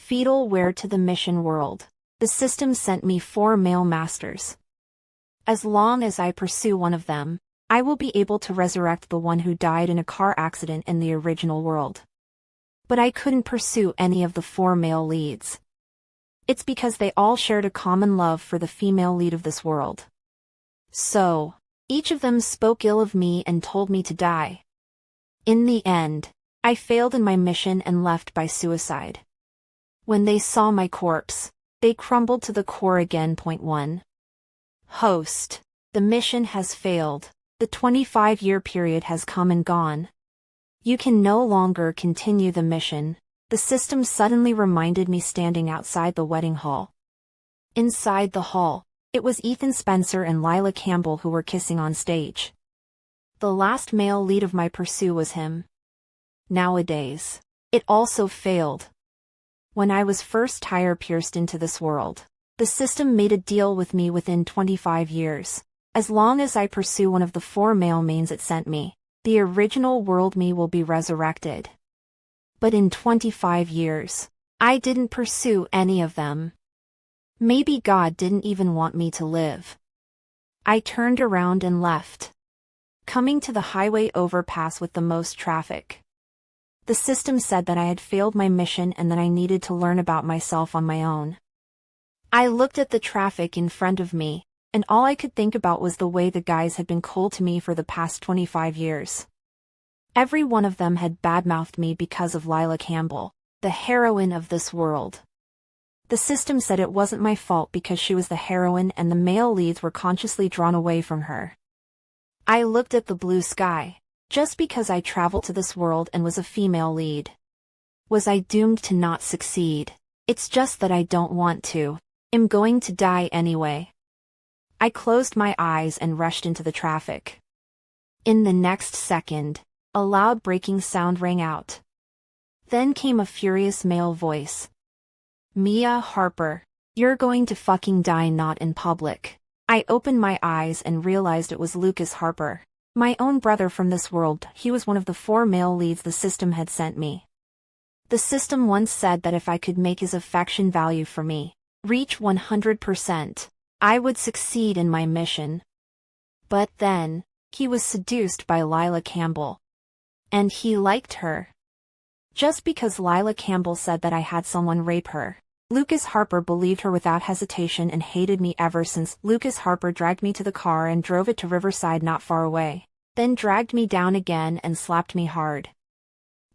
Fetal wear to the mission world. The system sent me 4 male masters. As long as I pursue one of them, I will be able to resurrect the one who died in a car accident in the original world. But I couldn't pursue any of the 4 male leads. It's because they all shared a common love for the female lead of this world. So, each of them spoke ill of me and told me to die. In the end, I failed in my mission and left by suicide. When they saw my corpse, they crumbled to the core again. 1. Host. The mission has failed. The 25-year period has come and gone. You can no longer continue the mission. The system suddenly reminded me standing outside the wedding hall. Inside the hall, it was Ethan Spencer and Lila Campbell who were kissing on stage. The last male lead of my pursuit was him. Nowadays, it also failed. When I was first tire pierced into this world, the system made a deal with me within 25 years. As long as I pursue one of the 4 male mains it sent me, the original world me will be resurrected. But in 25 years, I didn't pursue any of them. Maybe God didn't even want me to live. I turned around and left, coming to the highway overpass with the most traffic. The system said that I had failed my mission and that I needed to learn about myself on my own. I looked at the traffic in front of me, and all I could think about was the way the guys had been cold to me for the past 25 years. Every one of them had badmouthed me because of Lila Campbell, the heroine of this world. The system said it wasn't my fault because she was the heroine and the male leads were consciously drawn away from her. I looked at the blue sky. Just because I traveled to this world and was a female lead, was I doomed to not succeed? It's just that I don't want to. I'm going to die anyway. I closed my eyes and rushed into the traffic. In the next second, a loud braking sound rang out. Then came a furious male voice. Mia Harper, you're going to fucking die not in public. I opened my eyes and realized it was Lucas Harper. My own brother from this world. He was one of the 4 male leads the system had sent me. The system once said that if I could make his affection value for me reach 100%, I would succeed in my mission. But then, he was seduced by Lila Campbell. And he liked her. Just because Lila Campbell said that I had someone rape her, Lucas Harper believed her without hesitation and hated me ever since. Lucas Harper dragged me to the car and drove it to Riverside not far away, then dragged me down again and slapped me hard.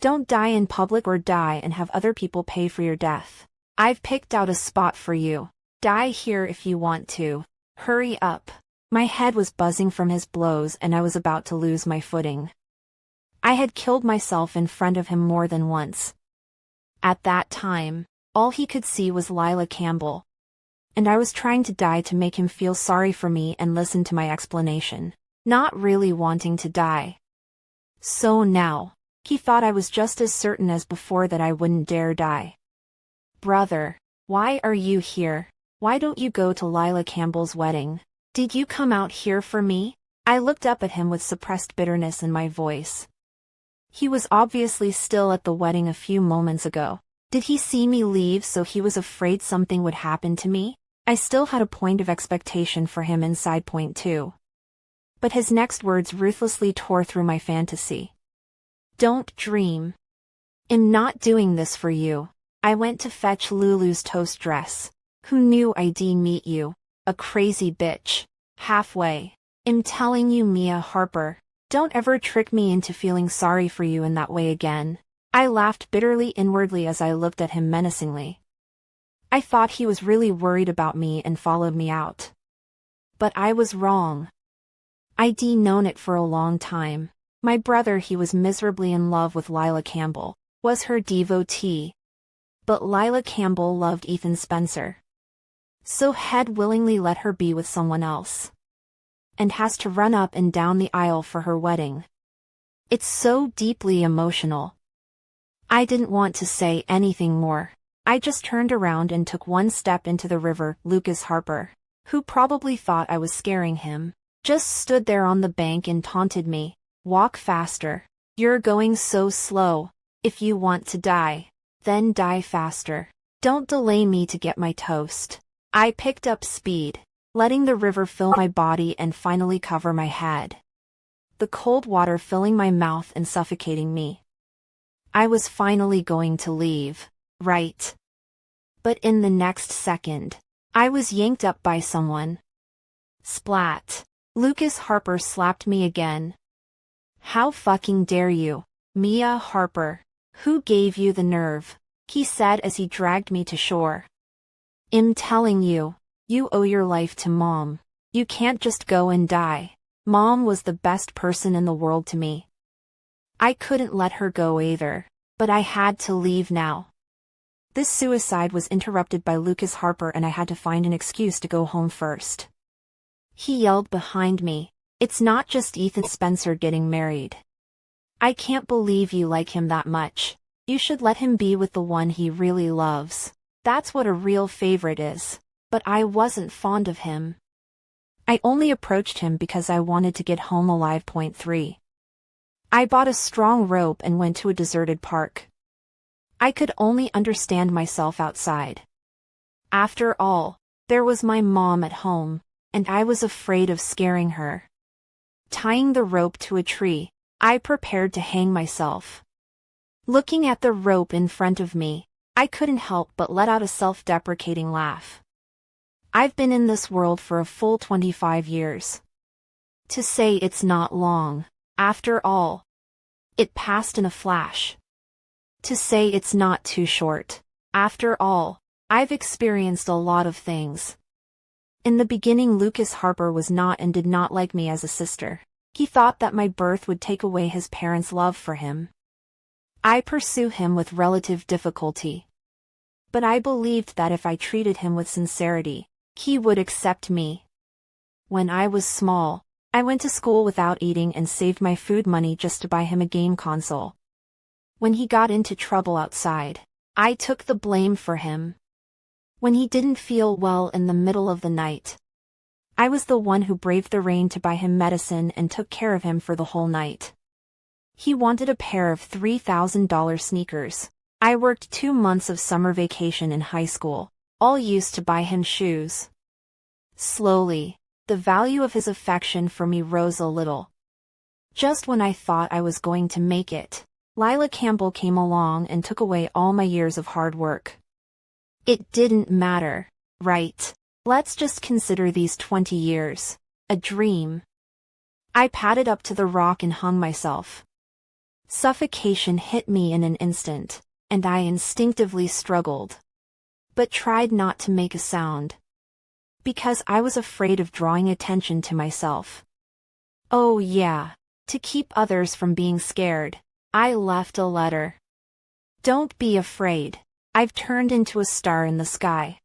Don't die in public or die and have other people pay for your death. I've picked out a spot for you. Die here if you want to. Hurry up. My head was buzzing from his blows and I was about to lose my footing. I had killed myself in front of him more than once. At that time, all he could see was Lila Campbell. And I was trying to die to make him feel sorry for me and listen to my explanation, not really wanting to die. So now, he thought I was just as certain as before that I wouldn't dare die. Brother, why are you here? Why don't you go to Lila Campbell's wedding? Did you come out here for me? I looked up at him with suppressed bitterness in my voice. He was obviously still at the wedding a few moments ago. Did he see me leave so he was afraid something would happen to me? I still had a point of expectation for him inside point 2. But his next words ruthlessly tore through my fantasy. Don't dream. I'm not doing this for you. I went to fetch Lulu's toast dress. Who knew I'd meet you? A crazy bitch. Halfway. I'm telling you, Mia Harper, don't ever trick me into feeling sorry for you in that way again. I laughed bitterly inwardly as I looked at him menacingly. I thought he was really worried about me and followed me out. But I was wrong. I'd known it for a long time. My brother, he was miserably in love with Lila Campbell, was her devotee. But Lila Campbell loved Ethan Spencer. So had willingly let her be with someone else. And has to run up and down the aisle for her wedding. It's so deeply emotional. I didn't want to say anything more. I just turned around and took one step into the river. Lucas Harper, who probably thought I was scaring him, just stood there on the bank and taunted me. Walk faster. You're going so slow. If you want to die, then die faster. Don't delay me to get my toast. I picked up speed, letting the river fill my body and finally cover my head. The cold water filling my mouth and suffocating me. I was finally going to leave, right? But in the next second, I was yanked up by someone. Splat. Lucas Harper slapped me again. How fucking dare you, Mia Harper? Who gave you the nerve? He said as he dragged me to shore. I'm telling you, you owe your life to Mom. You can't just go and die. Mom was the best person in the world to me. I couldn't let her go either, but I had to leave now. This suicide was interrupted by Lucas Harper and I had to find an excuse to go home first. He yelled behind me, "It's not just Ethan Spencer getting married. I can't believe you like him that much. You should let him be with the one he really loves. That's what a real favorite is." But I wasn't fond of him. I only approached him because I wanted to get home alive. Point 3. I bought a strong rope and went to a deserted park. I could only understand myself outside. After all, there was my mom at home, and I was afraid of scaring her. Tying the rope to a tree, I prepared to hang myself. Looking at the rope in front of me, I couldn't help but let out a self-deprecating laugh. I've been in this world for a full 25 years. To say it's not long, after all. It passed in a flash. To say it's not too short, after all. I've experienced a lot of things. In the beginning, Lucas Harper was not and did not like me as a sister. He thought that my birth would take away his parents' love for him. I pursue him with relative difficulty. But I believed that if I treated him with sincerity, he would accept me. When I was small, I went to school without eating and saved my food money just to buy him a game console. When he got into trouble outside, I took the blame for him. When he didn't feel well in the middle of the night, I was the one who braved the rain to buy him medicine and took care of him for the whole night. He wanted a pair of $3,000 sneakers. I worked 2 months of summer vacation in high school, all used to buy him shoes. Slowly, the value of his affection for me rose a little. Just when I thought I was going to make it, Lila Campbell came along and took away all my years of hard work. It didn't matter, right? Let's just consider these 20 years a dream. I padded up to the rock and hung myself. Suffocation hit me in an instant, and I instinctively struggled, but tried not to make a sound, because I was afraid of drawing attention to myself. Oh yeah, to keep others from being scared, I left a letter. Don't be afraid. I've turned into a star in the sky.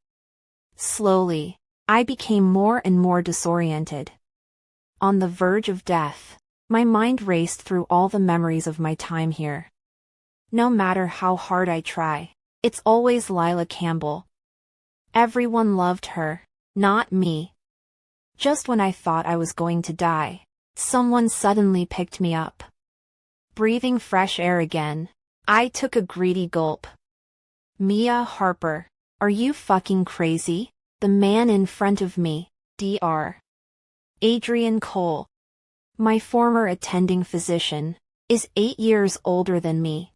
Slowly, I became more and more disoriented. On the verge of death, my mind raced through all the memories of my time here. No matter how hard I try, it's always Lila Campbell. Everyone loved her, not me. Just when I thought I was going to die, someone suddenly picked me up. Breathing fresh air again, I took a greedy gulp. Mia Harper, are you fucking crazy? The man in front of me, Dr. Adrian Cole, my former attending physician, is 8 years older than me.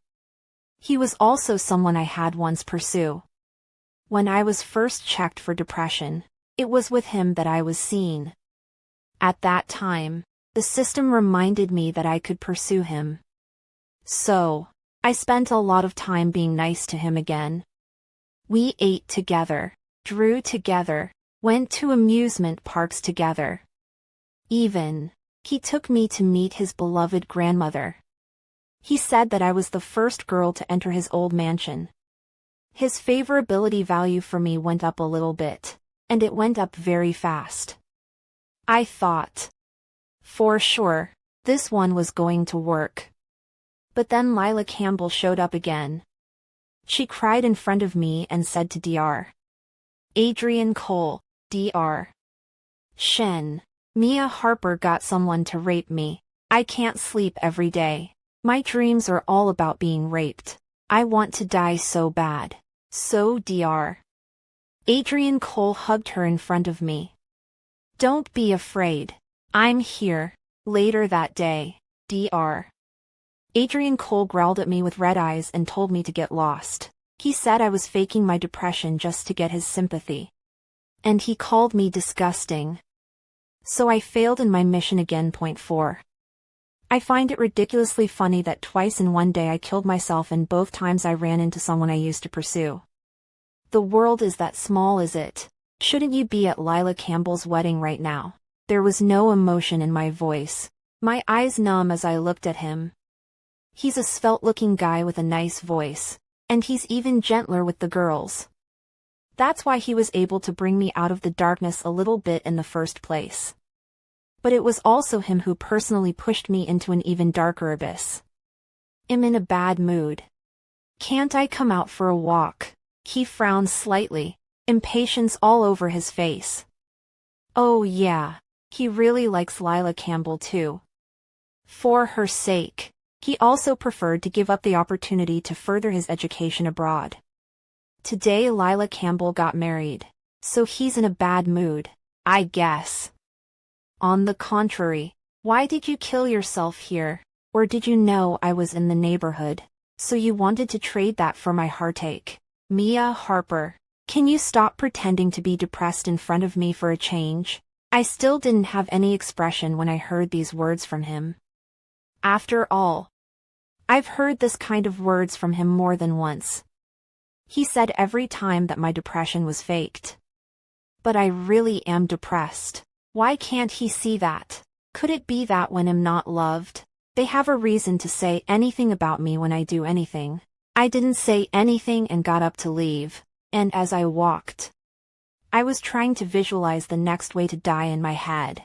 He was also someone I had once pursued. When I was first checked for depression, it was with him that I was seen. At that time, the system reminded me that I could pursue him. So, I spent a lot of time being nice to him again. We ate together, drew together, went to amusement parks together. Even, he took me to meet his beloved grandmother. He said that I was the first girl to enter his old mansion. His favorability value for me went up a little bit, and it went up very fast. I thought, for sure, this one was going to work. But then Lila Campbell showed up again. She cried in front of me and said to Dr. Adrian Cole, Dr. Shen, Mia Harper got someone to rape me. I can't sleep every day. My dreams are all about being raped. I want to die so bad. So Dr. Adrian Cole hugged her in front of me. Don't be afraid. I'm here. Later that day, Dr. Adrian Cole growled at me with red eyes and told me to get lost. He said I was faking my depression just to get his sympathy. And he called me disgusting. So I failed in my mission again. Point 4. I find it ridiculously funny that twice in one day I killed myself and both times I ran into someone I used to pursue. The world is that small, is it? Shouldn't you be at Lila Campbell's wedding right now? There was no emotion in my voice. My eyes numb as I looked at him. He's a svelte-looking guy with a nice voice. And he's even gentler with the girls. That's why he was able to bring me out of the darkness a little bit in the first place. But it was also him who personally pushed me into an even darker abyss. I'm in a bad mood. Can't I come out for a walk? He frowned slightly, impatience all over his face. Oh yeah, he really likes Lila Campbell too. For her sake, he also preferred to give up the opportunity to further his education abroad. Today Lila Campbell got married, so he's in a bad mood, I guess. On the contrary, why did you kill yourself here? Or did you know I was in the neighborhood, so you wanted to trade that for my heartache? Mia Harper, can you stop pretending to be depressed in front of me for a change? I still didn't have any expression when I heard these words from him. After all, I've heard this kind of words from him more than once. He said every time that my depression was faked. But I really am depressed. Why can't he see that? Could it be that when I'm not loved, they have a reason to say anything about me when I do anything? I didn't say anything and got up to leave, and as I walked, I was trying to visualize the next way to die in my head.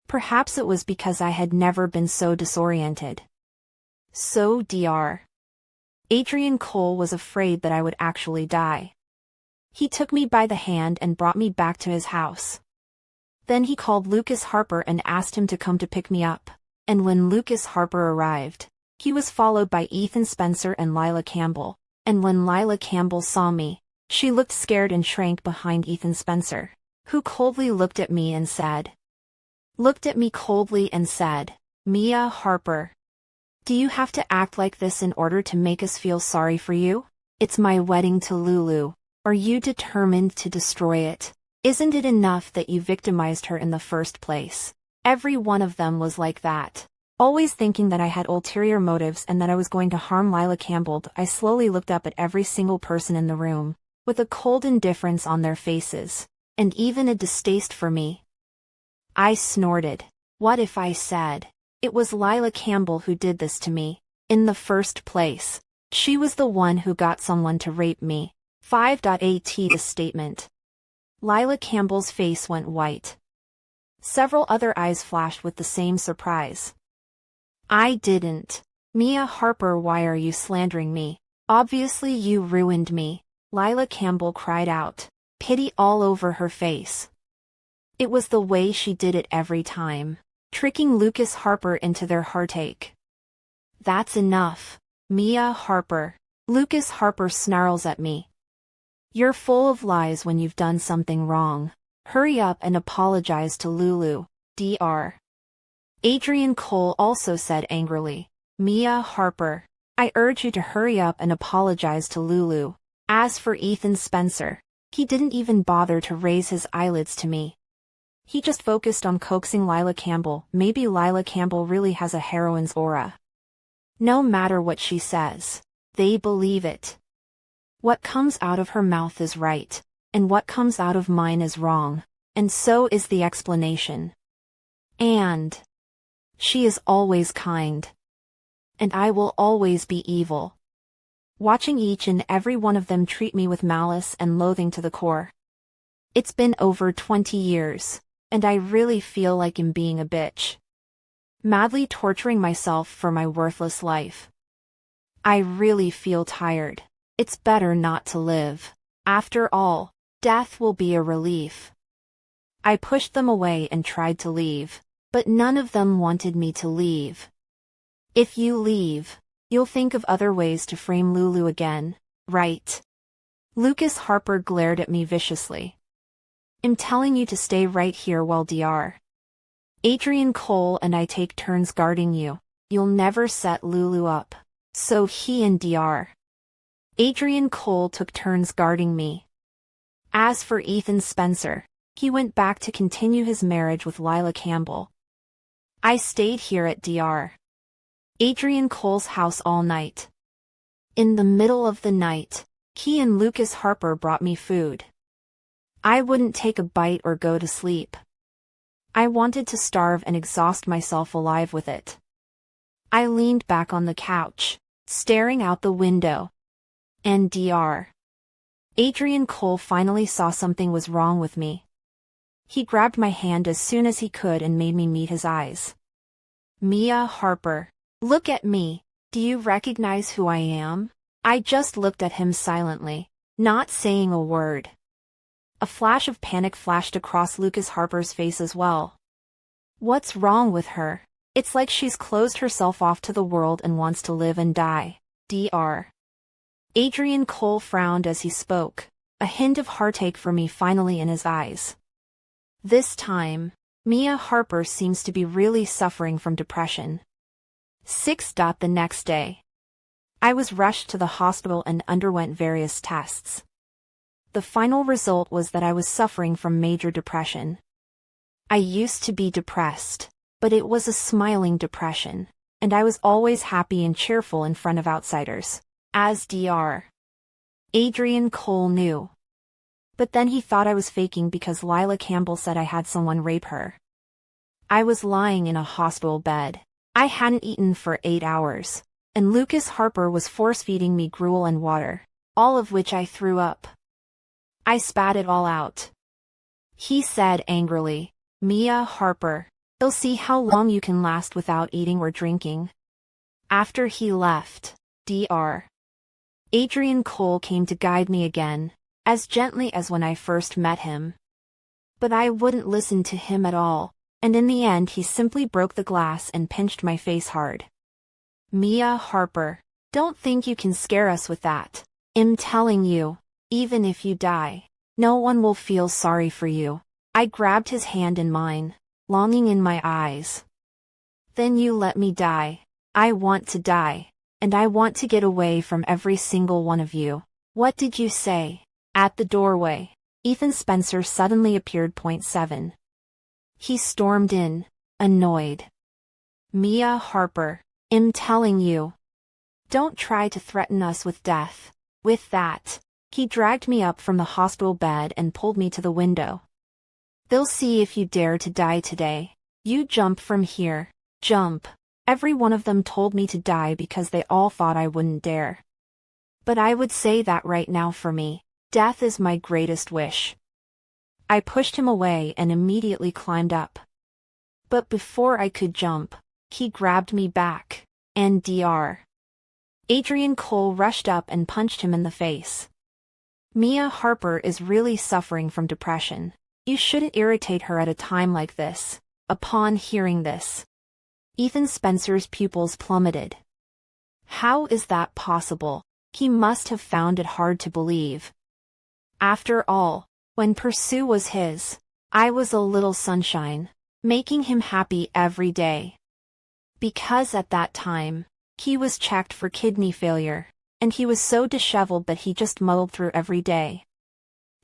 Perhaps it was because I had never been so disoriented. So Dr. Adrian Cole was afraid that I would actually die. He took me by the hand and brought me back to his house. Then he called Lucas Harper and asked him to come to pick me up, and when Lucas Harper arrived, he was followed by Ethan Spencer and Lila Campbell, and when Lila Campbell saw me, she looked scared and shrank behind Ethan Spencer, who coldly looked at me coldly and said, Mia Harper, do you have to act like this in order to make us feel sorry for you? It's my wedding to Lulu. Are you determined to destroy it? Isn't it enough that you victimized her in the first place? Every one of them was like that. Always thinking that I had ulterior motives and that I was going to harm Lila Campbell. I slowly looked up at every single person in the room, with a cold indifference on their faces, and even a distaste for me. I snorted. What if I said, it was Lila Campbell who did this to me, in the first place? She was the one who got someone to rape me. 5.at the statement. Lila Campbell's face went white. Several other eyes flashed with the same surprise. I didn't. Mia Harper, why are you slandering me? Obviously you ruined me. Lila Campbell cried out, pity all over her face. It was the way she did it every time, tricking Lucas Harper into their heartache. That's enough. Mia Harper. Lucas Harper snarls at me. You're full of lies when you've done something wrong. Hurry up and apologize to Lulu. Dr. Adrian Cole also said angrily. Mia Harper, I urge you to hurry up and apologize to Lulu. As for Ethan Spencer, he didn't even bother to raise his eyelids to me. He just focused on coaxing Lila Campbell. Maybe Lila Campbell really has a heroine's aura. No matter what she says, they believe it. What comes out of her mouth is right, and what comes out of mine is wrong, and so is the explanation. And she is always kind. And I will always be evil. Watching each and every one of them treat me with malice and loathing to the core. It's been over 20 years, and I really feel like I'm being a bitch. Madly torturing myself for my worthless life. I really feel tired. It's better not to live. After all, death will be a relief. I pushed them away and tried to leave, but none of them wanted me to leave. If you leave, you'll think of other ways to frame Lulu again, right? Lucas Harper glared at me viciously. I'm telling you to stay right here while Dr. Adrian Cole and I take turns guarding you. You'll never set Lulu up. So he and Dr. Adrian Cole took turns guarding me. As for Ethan Spencer, he went back to continue his marriage with Lila Campbell. I stayed here at Dr. Adrian Cole's house all night. In the middle of the night, he and Lucas Harper brought me food. I wouldn't take a bite or go to sleep. I wanted to starve and exhaust myself alive with it. I leaned back on the couch, staring out the window. And Dr. Adrian Cole finally saw something was wrong with me. He grabbed my hand as soon as he could and made me meet his eyes. Mia Harper, look at me. Do you recognize who I am? I just looked at him silently, not saying a word. A flash of panic flashed across Lucas Harper's face as well. What's wrong with her? It's like she's closed herself off to the world and wants to live and die. Dr. Adrian Cole frowned as he spoke, a hint of heartache for me finally in his eyes. This time, Mia Harper seems to be really suffering from depression. 6. The next day, I was rushed to the hospital and underwent various tests. The final result was that I was suffering from major depression. I used to be depressed, but it was a smiling depression, and I was always happy and cheerful in front of outsiders, as Dr. Adrian Cole knew. But then he thought I was faking because Lila Campbell said I had someone rape her. I was lying in a hospital bed. I hadn't eaten for 8 hours, and Lucas Harper was force-feeding me gruel and water, all of which I threw up. I spat it all out. He said angrily, Mia Harper, they'll see how long you can last without eating or drinking. After he left, Dr. Adrian Cole came to guide me again, as gently as when I first met him. But I wouldn't listen to him at all, and in the end he simply broke the glass and pinched my face hard. Mia Harper, don't think you can scare us with that. I'm telling you, even if you die, no one will feel sorry for you. I grabbed his hand in mine, longing in my eyes. Then you let me die. I want to die, and I want to get away from every single one of you. What did you say? At the doorway, Ethan Spencer suddenly appeared. 7. He stormed in, annoyed. Mia Harper, I'm telling you. Don't try to threaten us with death. With that, he dragged me up from the hospital bed and pulled me to the window. They'll see if you dare to die today. You jump from here. Jump. Every one of them told me to die because they all thought I wouldn't dare. But I would say that right now for me, death is my greatest wish. I pushed him away and immediately climbed up. But before I could jump, he grabbed me back, and Dr. Adrian Cole rushed up and punched him in the face. Mia Harper is really suffering from depression. You shouldn't irritate her at a time like this. Upon hearing this, Ethan Spencer's pupils plummeted. How is that possible? He must have found it hard to believe. After all, when Pursue was his, I was a little sunshine, making him happy every day. Because at that time, he was checked for kidney failure, and he was so disheveled that he just muddled through every day.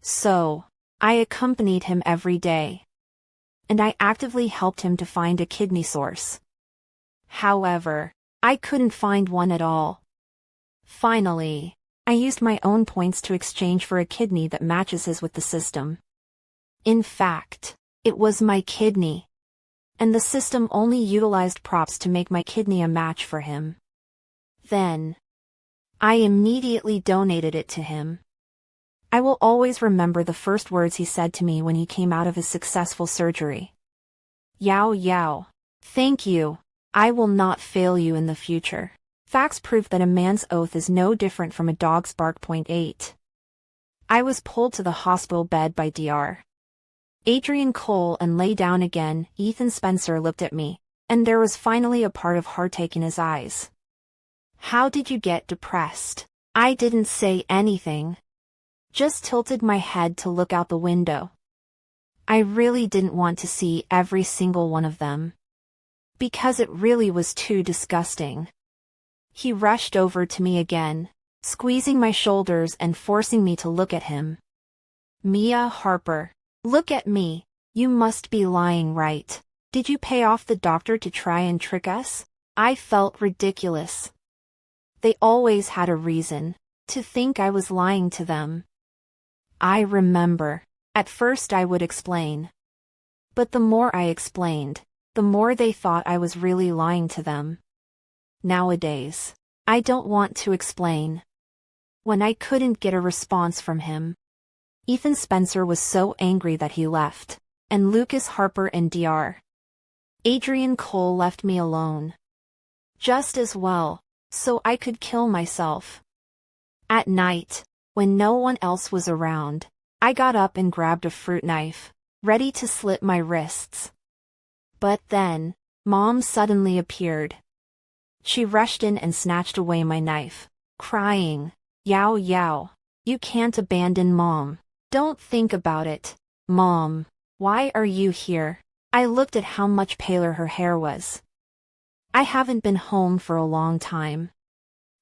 So, I accompanied him every day. And I actively helped him to find a kidney source. However, I couldn't find one at all. Finally, I used my own points to exchange for a kidney that matches his with the system. In fact, it was my kidney. And the system only utilized props to make my kidney a match for him. Then, I immediately donated it to him. I will always remember the first words he said to me when he came out of his successful surgery. Yao yao. Thank you. I will not fail you in the future. Facts prove that a man's oath is no different from a dog's bark. 8. I was pulled to the hospital bed by Dr. Adrian Cole and lay down again. Ethan Spencer looked at me, and there was finally a part of heartache in his eyes. How did you get depressed? I didn't say anything. just tilted my head to look out the window. I really didn't want to see every single one of them, because it really was too disgusting. He rushed over to me again, squeezing my shoulders and forcing me to look at him. "Mia Harper, look at me. You must be lying, right? Did you pay off the doctor to try and trick us?" I felt ridiculous. They always had a reason to think I was lying to them. I remember, at first I would explain. But the more I explained, the more they thought I was really lying to them. Nowadays, I don't want to explain. When I couldn't get a response from him, Ethan Spencer was so angry that he left, and Lucas Harper and Dr. Adrian Cole left me alone. Just as well, so I could kill myself. At night, when no one else was around, I got up and grabbed a fruit knife, ready to slit my wrists. But then, Mom suddenly appeared. She rushed in and snatched away my knife, crying, "Yao Yao, you can't abandon Mom. Don't think about it, Mom. Why are you here?" I looked at how much paler her hair was. "I haven't been home for a long time.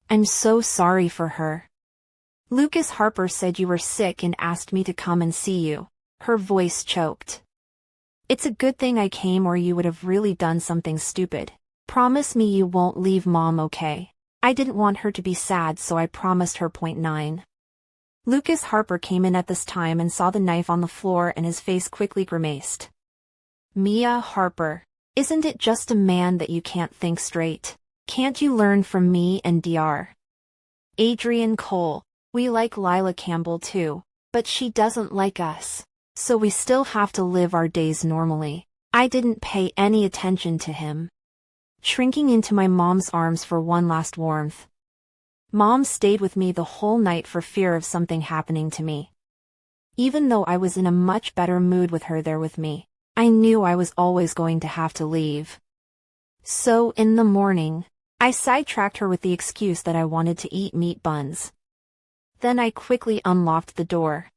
I'm so sorry for her. Lucas Harper said you were sick and asked me to come and see you." Her voice choked. "It's a good thing I came or you would have really done something stupid. Promise me you won't leave Mom, okay?" I didn't want her to be sad, so I promised her. 9. Lucas Harper came in at this time and saw the knife on the floor, and his face quickly grimaced. "Mia Harper, isn't it just a man that you can't think straight? Can't you learn from me and Dr. Adrian Cole? We like Lila Campbell too, but she doesn't like us, so we still have to live our days normally." I didn't pay any attention to him, shrinking into my mom's arms for one last warmth. Mom stayed with me the whole night for fear of something happening to me. Even though I was in a much better mood with her there with me, I knew I was always going to have to leave. So in the morning, I sidetracked her with the excuse that I wanted to eat meat buns. Then I quickly unlocked the door.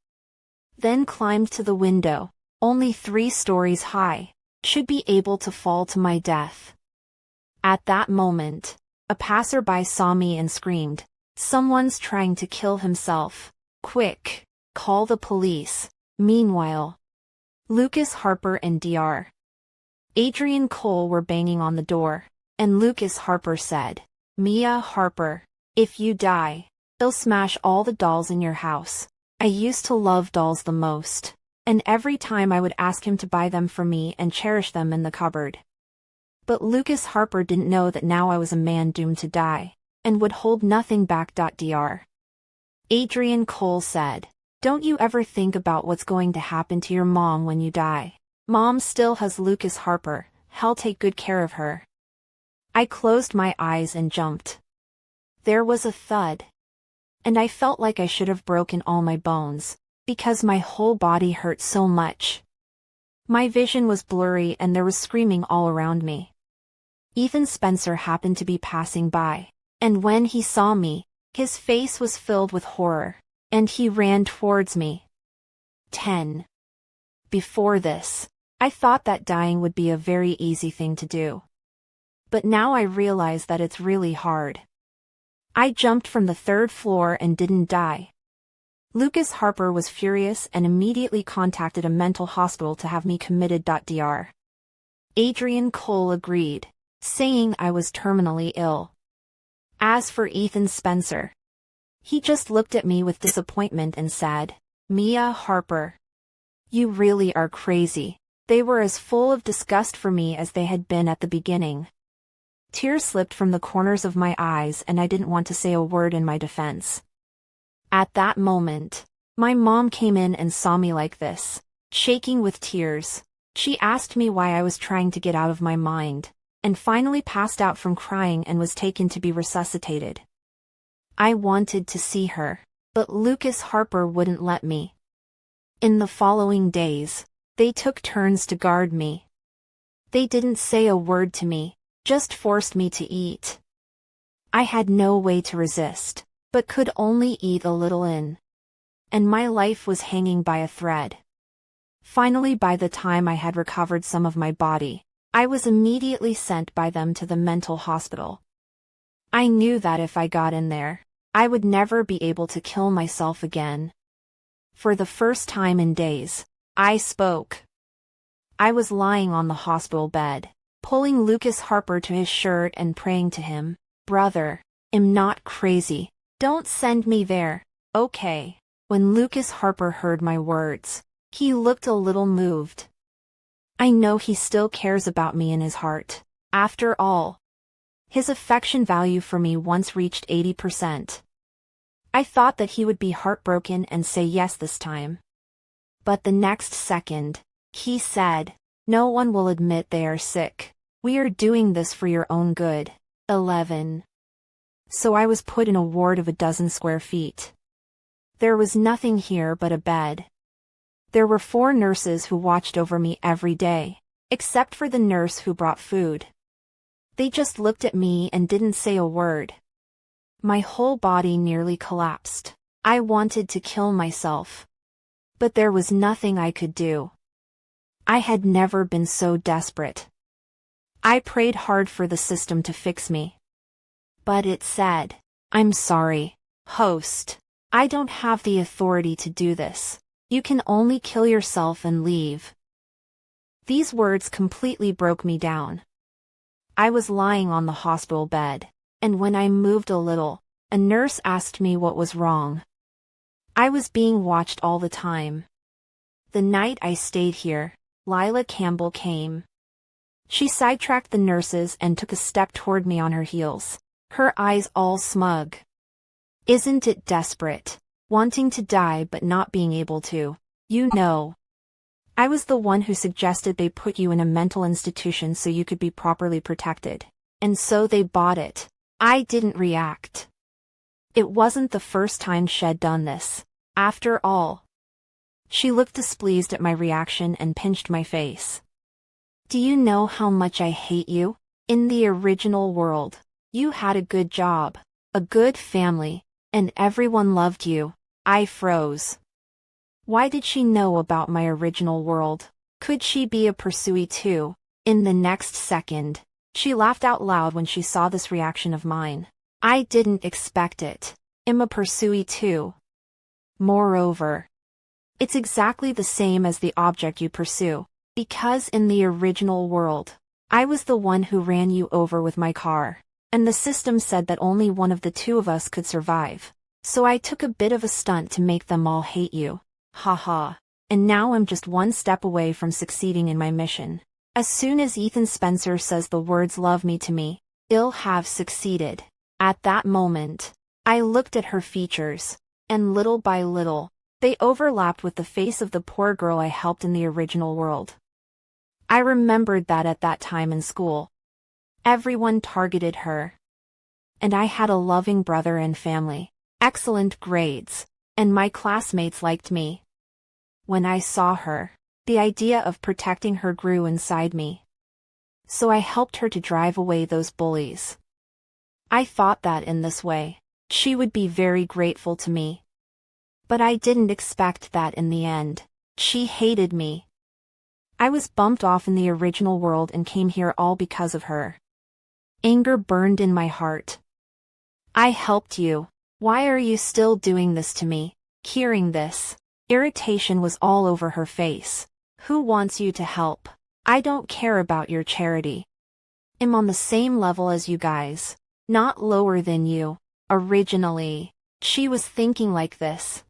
Then climbed to the window, only 3 stories high, should be able to fall to my death. At that moment, a passerby saw me and screamed, "Someone's trying to kill himself. Quick, call the police." Meanwhile, Lucas Harper and Dr. Adrian Cole were banging on the door, and Lucas Harper said, "Mia Harper, if you die, they'll smash all the dolls in your house." I used to love dolls the most, and every time I would ask him to buy them for me and cherish them in the cupboard. But Lucas Harper didn't know that now I was a man doomed to die, and would hold nothing back. Dr. Adrian Cole said, "Don't you ever think about what's going to happen to your mom when you die? Mom still has Lucas Harper, he'll take good care of her." I closed my eyes and jumped. There was a thud, and I felt like I should have broken all my bones, because my whole body hurt so much. My vision was blurry and there was screaming all around me. Ethan Spencer happened to be passing by, and when he saw me, his face was filled with horror, and he ran towards me. 10. Before this, I thought that dying would be a very easy thing to do. But now I realize that it's really hard. I jumped from the 3rd floor and didn't die. Lucas Harper was furious and immediately contacted a mental hospital to have me committed. Dr. Adrian Cole agreed, saying I was terminally ill. As for Ethan Spencer, he just looked at me with disappointment and said, "Mia Harper, you really are crazy." They were as full of disgust for me as they had been at the beginning. Tears slipped from the corners of my eyes and I didn't want to say a word in my defense. At that moment, my mom came in and saw me like this, shaking with tears. She asked me why I was trying to get out of my mind, and finally passed out from crying and was taken to be resuscitated. I wanted to see her, but Lucas Harper wouldn't let me. In the following days, they took turns to guard me. They didn't say a word to me, just forced me to eat. I had no way to resist, but could only eat a little in. and my life was hanging by a thread. Finally, by the time I had recovered some of my body, I was immediately sent by them to the mental hospital. I knew that if I got in there, I would never be able to kill myself again. For the first time in days, I spoke. I was lying on the hospital bed, pulling Lucas Harper to his shirt and praying to him, "Brother, I'm not crazy. Don't send me there, okay?" When Lucas Harper heard my words, he looked a little moved. I know he still cares about me in his heart. After all, his affection value for me once reached 80%. I thought that he would be heartbroken and say yes this time. But the next second, he said, "No one will admit they are sick. We are doing this for your own good." 11. So I was put in a ward of 12 square feet. There was nothing here but a bed. There were 4 nurses who watched over me every day, except for the nurse who brought food. They just looked at me and didn't say a word. My whole body nearly collapsed. I wanted to kill myself. But there was nothing I could do. I had never been so desperate. I prayed hard for the system to fix me. But it said, "I'm sorry, host. I don't have the authority to do this. You can only kill yourself and leave." These words completely broke me down. I was lying on the hospital bed, and when I moved a little, a nurse asked me what was wrong. I was being watched all the time. The night I stayed here, Lila Campbell came. She sidetracked the nurses and took a step toward me on her heels, her eyes all smug. Isn't it desperate? Wanting to die but not being able to, you know. I was the one who suggested they put you in a mental institution so you could be properly protected. And so they bought it. I didn't react. It wasn't the first time she'd done this, after all. She looked displeased at my reaction and pinched my face. "Do you know how much I hate you? In the original world, you had a good job, a good family, and everyone loved you." I froze. Why did she know about my original world? Could she be a pursuer too? In the next second, she laughed out loud when she saw this reaction of mine. I didn't expect it. I'm a pursuer too. Moreover, it's exactly the same as the object you pursue, because in the original world, I was the one who ran you over with my car, and the system said that only one of the 2 of us could survive. So I took a bit of a stunt to make them all hate you. Haha. And now I'm just one step away from succeeding in my mission. As soon as Ethan Spencer says the words "love me" to me, I'll have succeeded. At that moment, I looked at her features, and little by little, they overlapped with the face of the poor girl I helped in the original world. I remembered that at that time in school, everyone targeted her. And I had a loving brother and family, excellent grades, and my classmates liked me. When I saw her, the idea of protecting her grew inside me. So I helped her to drive away those bullies. I thought that in this way, she would be very grateful to me. But I didn't expect that in the end, she hated me. I was bumped off in the original world and came here all because of her. Anger burned in my heart. I helped you. Why are you still doing this to me? Hearing this, irritation was all over her face. Who wants you to help? I don't care about your charity. I'm on the same level as you guys, not lower than you. Originally, she was thinking like this.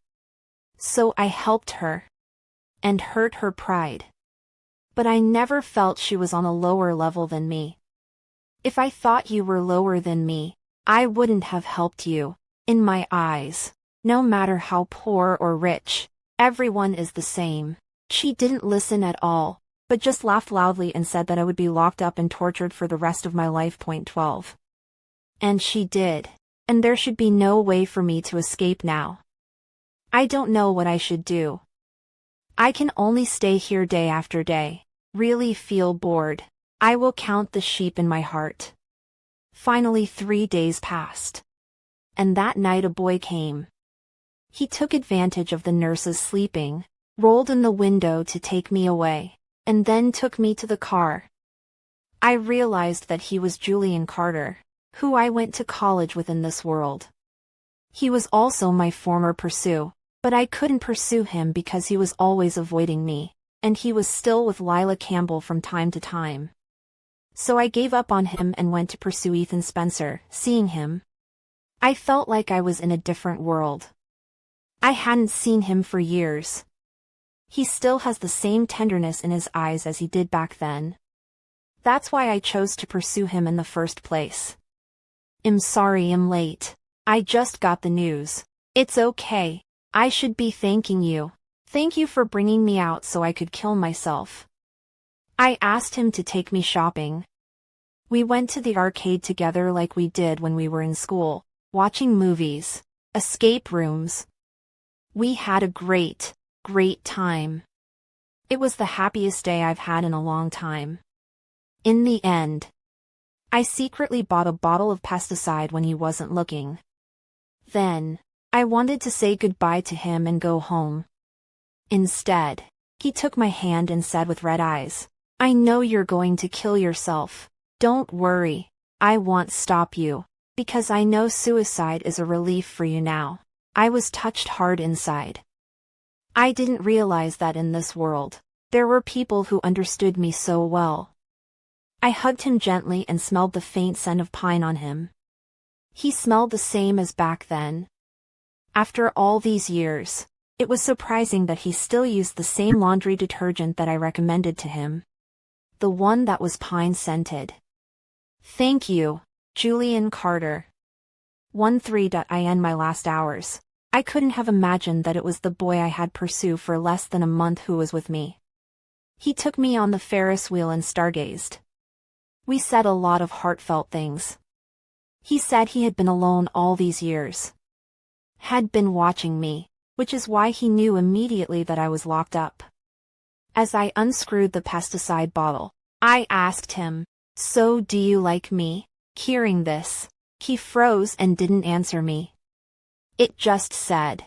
So I helped her. And hurt her pride. But I never felt she was on a lower level than me. If I thought you were lower than me, I wouldn't have helped you. In my eyes, no matter how poor or rich, everyone is the same. She didn't listen at all, but just laughed loudly and said that I would be locked up and tortured for the rest of my life. 12. And she did. And there should be no way for me to escape now. I don't know what I should do. I can only stay here day after day. Really feel bored. I will count the sheep in my heart. Finally 3 days passed. And that night a boy came. He took advantage of the nurses sleeping, rolled in the window to take me away, and then took me to the car. I realized that he was Julian Carter, who I went to college with in this world. He was also my former pursuer, but I couldn't pursue him because he was always avoiding me, and he was still with Lila Campbell from time to time. So I gave up on him and went to pursue Ethan Spencer. Seeing him, I felt like I was in a different world. I hadn't seen him for years. He still has the same tenderness in his eyes as he did back then. That's why I chose to pursue him in the first place. I'm sorry I'm late. I just got the news. It's okay. I should be thanking you. Thank you for bringing me out so I could kill myself. I asked him to take me shopping. We went to the arcade together like we did when we were in school, watching movies, escape rooms. We had a great time. It was the happiest day I've had in a long time. In the end, I secretly bought a bottle of pesticide when he wasn't looking. Then, I wanted to say goodbye to him and go home. Instead, he took my hand and said with red eyes, "I know you're going to kill yourself. Don't worry, I won't stop you, because I know suicide is a relief for you now." I was touched hard inside. I didn't realize that in this world, there were people who understood me so well. I hugged him gently and smelled the faint scent of pine on him. He smelled the same as back then. After all these years, it was surprising that he still used the same laundry detergent that I recommended to him. The one that was pine-scented. Thank you, Julian Carter. 13. My last hours. I couldn't have imagined that it was the boy I had pursued for less than a month who was with me. He took me on the Ferris wheel and stargazed. We said a lot of heartfelt things. He said he had been alone all these years. Had been watching me, which is why he knew immediately that I was locked up. As I unscrewed the pesticide bottle, I asked him, "So do you like me?" Hearing this, he froze and didn't answer me. It just said,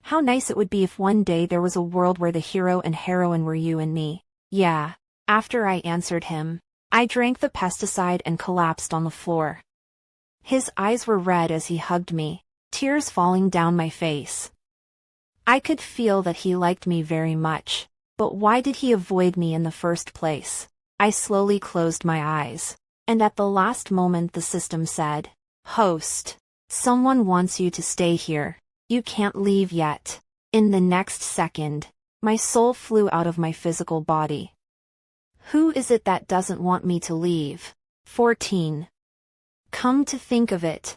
"How nice it would be if one day there was a world where the hero and heroine were you and me." Yeah. After I answered him, I drank the pesticide and collapsed on the floor. His eyes were red as he hugged me, tears falling down my face. I could feel that he liked me very much, but why did he avoid me in the first place? I slowly closed my eyes, and at the last moment the system said, "Host, someone wants you to stay here. You can't leave yet." In the next second, my soul flew out of my physical body. Who is it that doesn't want me to leave? 14. Come to think of it,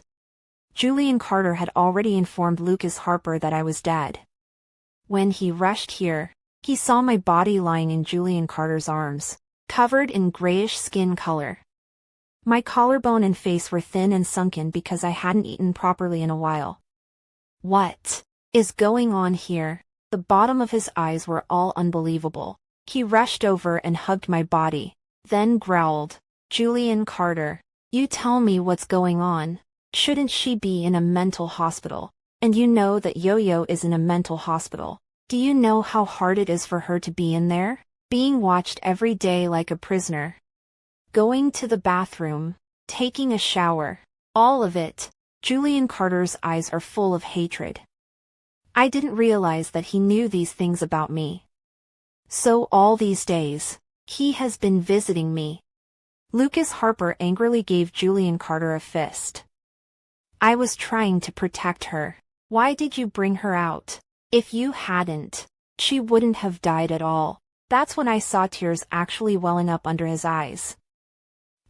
Julian Carter had already informed Lucas Harper that I was dead. When he rushed here, he saw my body lying in Julian Carter's arms, covered in grayish skin color. My collarbone and face were thin and sunken because I hadn't eaten properly in a while. What is going on here? The bottom of his eyes were all unbelievable. He rushed over and hugged my body, then growled, "Julian Carter, you tell me what's going on. Shouldn't she be in a mental hospital? And you know that Yo-Yo is in a mental hospital. Do you know how hard it is for her to be in there? Being watched every day like a prisoner. Going to the bathroom, taking a shower, all of it." Julian Carter's eyes are full of hatred. I didn't realize that he knew these things about me. So all these days, he has been visiting me. Lucas Harper angrily gave Julian Carter a fist. I was trying to protect her. Why did you bring her out? If you hadn't, she wouldn't have died at all. That's when I saw tears actually welling up under his eyes.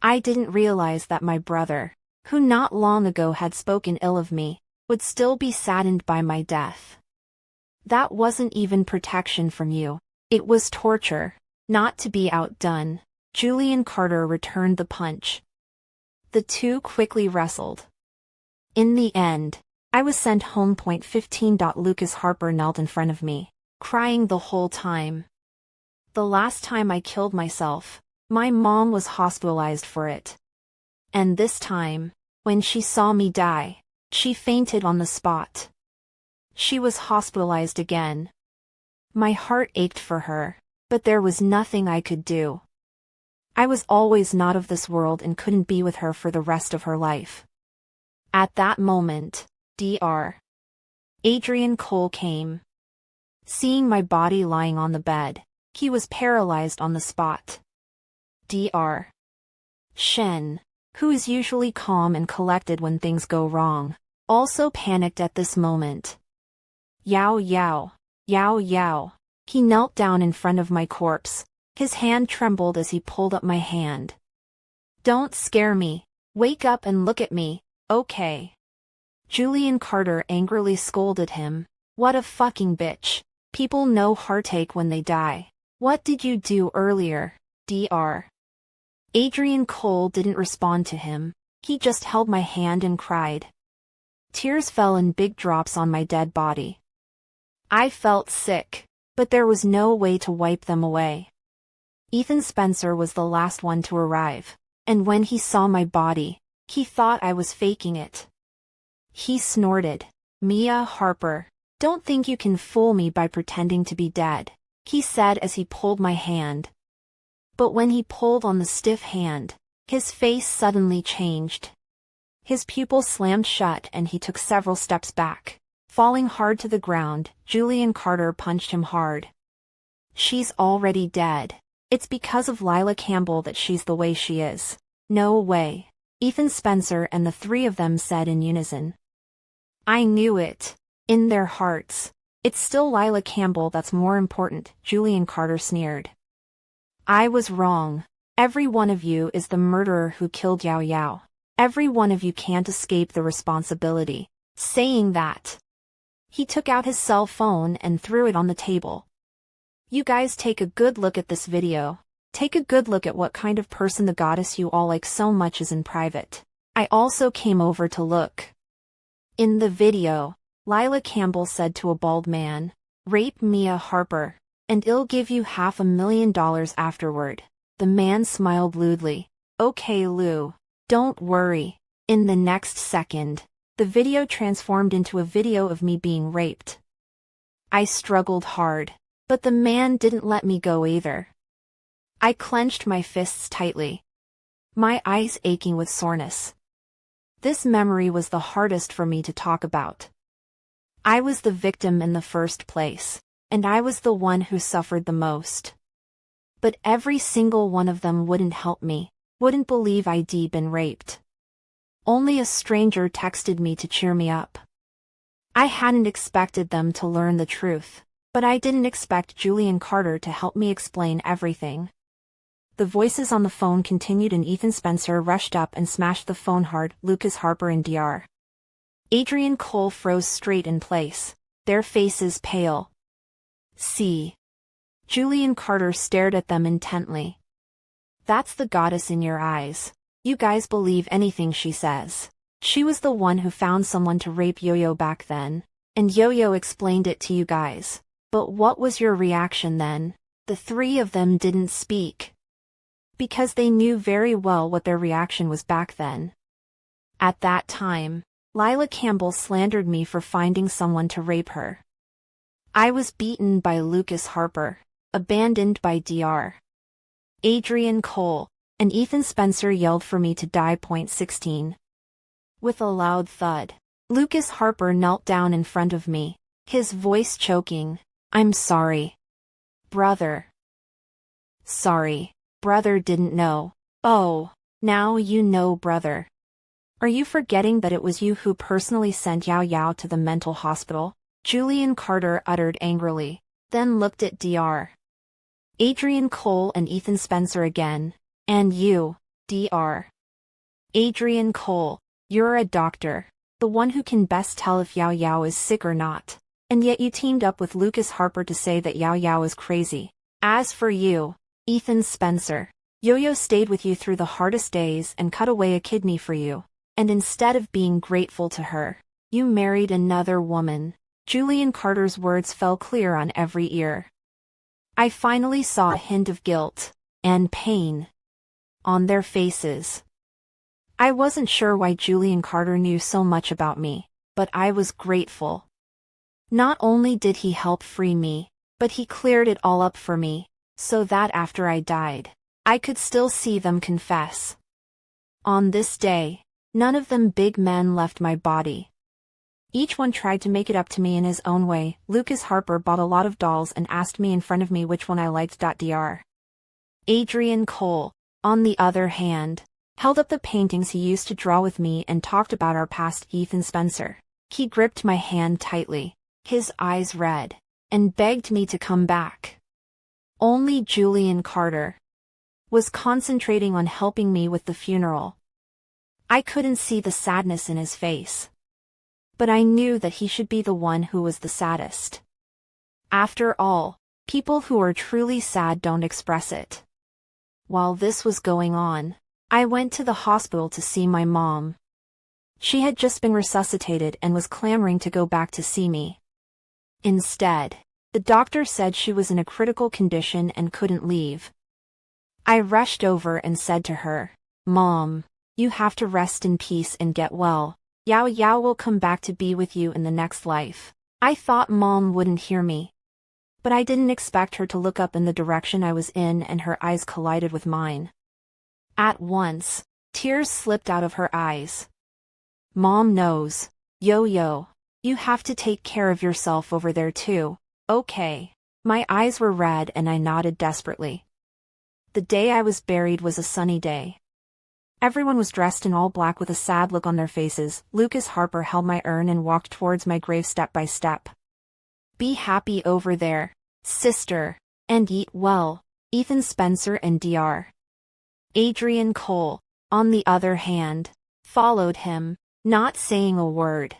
I didn't realize that my brother, who not long ago had spoken ill of me, would still be saddened by my death. That wasn't even protection from you. It was torture. Not to be outdone, Julian Carter returned the punch. The two quickly wrestled. In the end, I was sent home. 15. Lucas Harper knelt in front of me, crying the whole time. The last time I killed myself, my mom was hospitalized for it. And this time, when she saw me die, she fainted on the spot. She was hospitalized again. My heart ached for her, but there was nothing I could do. I was always not of this world and couldn't be with her for the rest of her life. At that moment, Dr. Adrian Cole came. Seeing my body lying on the bed, he was paralyzed on the spot. Dr. Shen, who is usually calm and collected when things go wrong, also panicked at this moment. Yao Yao, Yao Yao. He knelt down in front of my corpse. His hand trembled as he pulled up my hand. Don't scare me. Wake up and look at me, okay? Julian Carter angrily scolded him. What a fucking bitch. People know heartache when they die. What did you do earlier, Dr. Adrian Cole didn't respond to him. He just held my hand and cried. Tears fell in big drops on my dead body. I felt sick, but there was no way to wipe them away. Ethan Spencer was the last one to arrive, and when he saw my body, he thought I was faking it. He snorted. Mia Harper, don't think you can fool me by pretending to be dead, he said as he pulled my hand. But when he pulled on the stiff hand, his face suddenly changed. His pupils slammed shut and he took several steps back. Falling hard to the ground, Julian Carter punched him hard. She's already dead. It's because of Lila Campbell that she's the way she is. No way. Ethan Spencer and the three of them said in unison. I knew it. In their hearts. It's still Lila Campbell that's more important, Julian Carter sneered. I was wrong. Every one of you is the murderer who killed Yao Yao. Every one of you can't escape the responsibility. Saying that, he took out his cell phone and threw it on the table. You guys take a good look at this video. Take a good look at what kind of person the goddess you all like so much is in private. I also came over to look. In the video, Lila Campbell said to a bald man, rape Mia Harper, and I'll give you $500,000 afterward. The man smiled lewdly. Okay Lou, don't worry. In the next second, the video transformed into a video of me being raped. I struggled hard, but the man didn't let me go either. I clenched my fists tightly, my eyes aching with soreness. This memory was the hardest for me to talk about. I was the victim in the first place, and I was the one who suffered the most. But every single one of them wouldn't help me, wouldn't believe I'd been raped. Only a stranger texted me to cheer me up. I hadn't expected them to learn the truth, but I didn't expect Julian Carter to help me explain everything. The voices on the phone continued and Ethan Spencer rushed up and smashed the phone hard. Lucas Harper and Dr. Adrian Cole froze straight in place, their faces pale. See. Julian Carter stared at them intently. That's the goddess in your eyes. You guys believe anything she says. She was the one who found someone to rape Yo-Yo back then, and Yo-Yo explained it to you guys. But what was your reaction then? The three of them didn't speak. Because they knew very well what their reaction was back then. At that time, Lila Campbell slandered me for finding someone to rape her. I was beaten by Lucas Harper, abandoned by Dr. Adrian Cole, and Ethan Spencer yelled for me to die. 16. With a loud thud, Lucas Harper knelt down in front of me, his voice choking. I'm sorry. Brother. Sorry. Brother didn't know. Oh, now you know, brother. Are you forgetting that it was you who personally sent Yao Yao to the mental hospital? Julian Carter uttered angrily, then looked at Dr. Adrian Cole and Ethan Spencer again. And you, Dr. Adrian Cole, you're a doctor, the one who can best tell if Yao Yao is sick or not. And yet you teamed up with Lucas Harper to say that Yao Yao is crazy. As for you, Ethan Spencer, Yo-Yo stayed with you through the hardest days and cut away a kidney for you. And instead of being grateful to her, you married another woman. Julian Carter's words fell clear on every ear. I finally saw a hint of guilt and pain on their faces. I wasn't sure why Julian Carter knew so much about me, but I was grateful. Not only did he help free me, but he cleared it all up for me, so that after I died, I could still see them confess. On this day, none of them big men left my body. Each one tried to make it up to me in his own way. Lucas Harper bought a lot of dolls and asked me in front of me which one I liked. Dr. Adrian Cole, on the other hand, held up the paintings he used to draw with me and talked about our past. Ethan Spencer. He gripped my hand tightly, his eyes red, and begged me to come back. Only Julian Carter was concentrating on helping me with the funeral. I couldn't see the sadness in his face, but I knew that he should be the one who was the saddest. After all, people who are truly sad don't express it. While this was going on, I went to the hospital to see my mom. She had just been resuscitated and was clamoring to go back to see me. Instead, the doctor said she was in a critical condition and couldn't leave. I rushed over and said to her, "Mom, you have to rest in peace and get well. Yao Yao will come back to be with you in the next life." I thought Mom wouldn't hear me, but I didn't expect her to look up in the direction I was in, and her eyes collided with mine. At once, tears slipped out of her eyes. "Mom knows. Yo-Yo, you have to take care of yourself over there too, okay?" My eyes were red and I nodded desperately. The day I was buried was a sunny day. Everyone was dressed in all black with a sad look on their faces. Lucas Harper held my urn and walked towards my grave step by step. "Be happy over there, sister, and eat well." Ethan Spencer and Dr. Adrian Cole, on the other hand, followed him, not saying a word,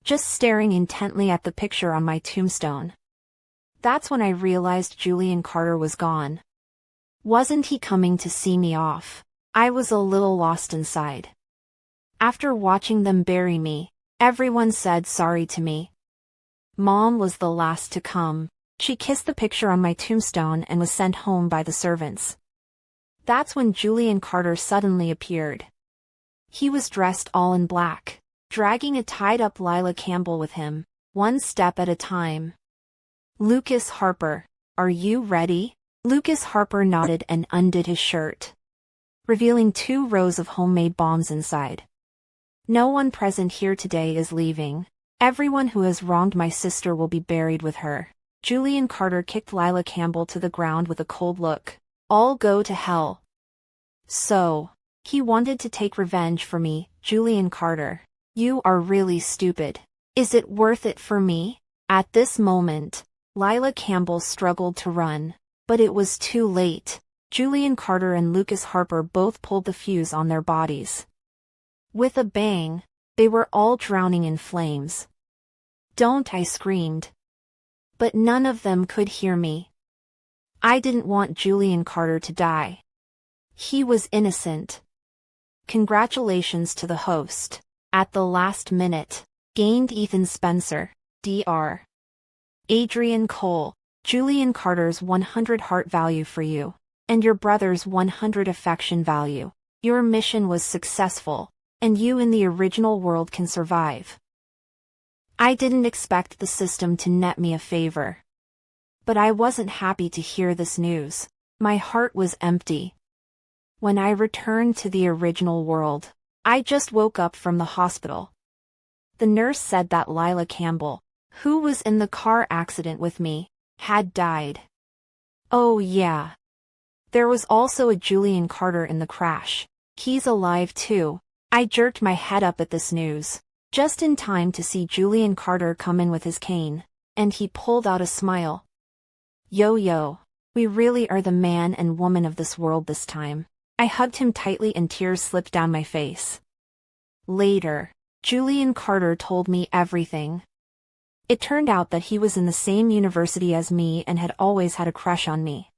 just staring intently at the picture on my tombstone. That's when I realized Julian Carter was gone. Wasn't he coming to see me off? I was a little lost inside. After watching them bury me, everyone said sorry to me. Mom was the last to come. She kissed the picture on my tombstone and was sent home by the servants. That's when Julian Carter suddenly appeared. He was dressed all in black, dragging a tied-up Lila Campbell with him, one step at a time. "Lucas Harper, are you ready?" Lucas Harper nodded and undid his shirt, revealing 2 rows of homemade bombs inside. "No one present here today is leaving. Everyone who has wronged my sister will be buried with her." Julian Carter kicked Lila Campbell to the ground with a cold look. "All go to hell." So, he wanted to take revenge for me. Julian Carter, you are really stupid. Is it worth it for me? At this moment, Lila Campbell struggled to run, but it was too late. Julian Carter and Lucas Harper both pulled the fuse on their bodies. With a bang, they were all drowning in flames. "Don't!" I screamed. But none of them could hear me. I didn't want Julian Carter to die. He was innocent. Congratulations to the host. At the last minute, gained Ethan Spencer, Dr. Adrian Cole, Julian Carter's 100 heart value for you, and your brother's 100 affection value. Your mission was successful, and you in the original world can survive. I didn't expect the system to net me a favor. But I wasn't happy to hear this news. My heart was empty. When I returned to the original world, I just woke up from the hospital. The nurse said that Lila Campbell, who was in the car accident with me, had died. Oh yeah. There was also a Julian Carter in the crash. He's alive too. I jerked my head up at this news, just in time to see Julian Carter come in with his cane, and he pulled out a smile. "Yo-Yo, we really are the man and woman of this world this time." I hugged him tightly and tears slipped down my face. Later, Julian Carter told me everything. It turned out that he was in the same university as me and had always had a crush on me.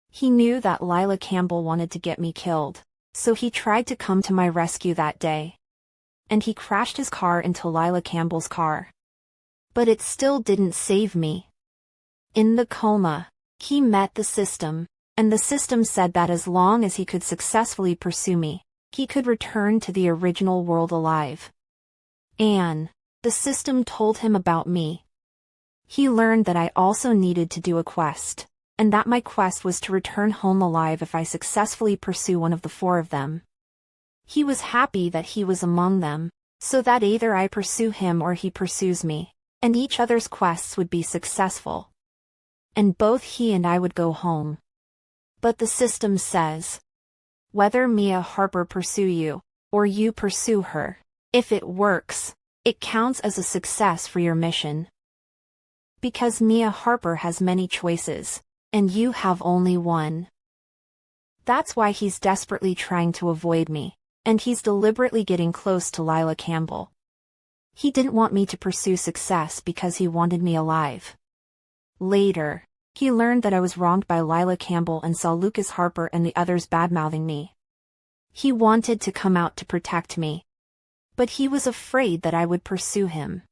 He knew that Lila Campbell wanted to get me killed, so he tried to come to my rescue that day. And he crashed his car into Lila Campbell's car. But it still didn't save me. In the coma, he met the system, and the system said that as long as he could successfully pursue me, he could return to the original world alive. And the system told him about me. He learned that I also needed to do a quest, and that my quest was to return home alive if I successfully pursue one of the four of them. He was happy that he was among them, so that either I pursue him or he pursues me, and each other's quests would be successful. And both he and I would go home. But the system says, whether Mia Harper pursue you, or you pursue her, if it works, it counts as a success for your mission. Because Mia Harper has many choices, and you have only one. That's why he's desperately trying to avoid me, and he's deliberately getting close to Lila Campbell. He didn't want me to pursue success because he wanted me alive. Later, he learned that I was wronged by Lila Campbell and saw Lucas Harper and the others badmouthing me. He wanted to come out to protect me. But he was afraid that I would pursue him.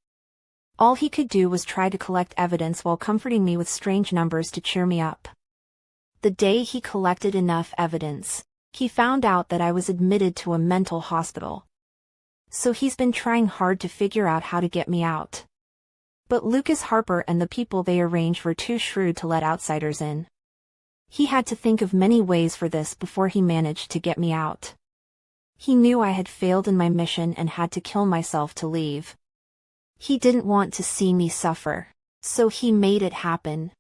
All he could do was try to collect evidence while comforting me with strange numbers to cheer me up. The day he collected enough evidence, he found out that I was admitted to a mental hospital. So he's been trying hard to figure out how to get me out. But Lucas Harper and the people they arranged were too shrewd to let outsiders in. He had to think of many ways for this before he managed to get me out. He knew I had failed in my mission and had to kill myself to leave. He didn't want to see me suffer, so he made it happen.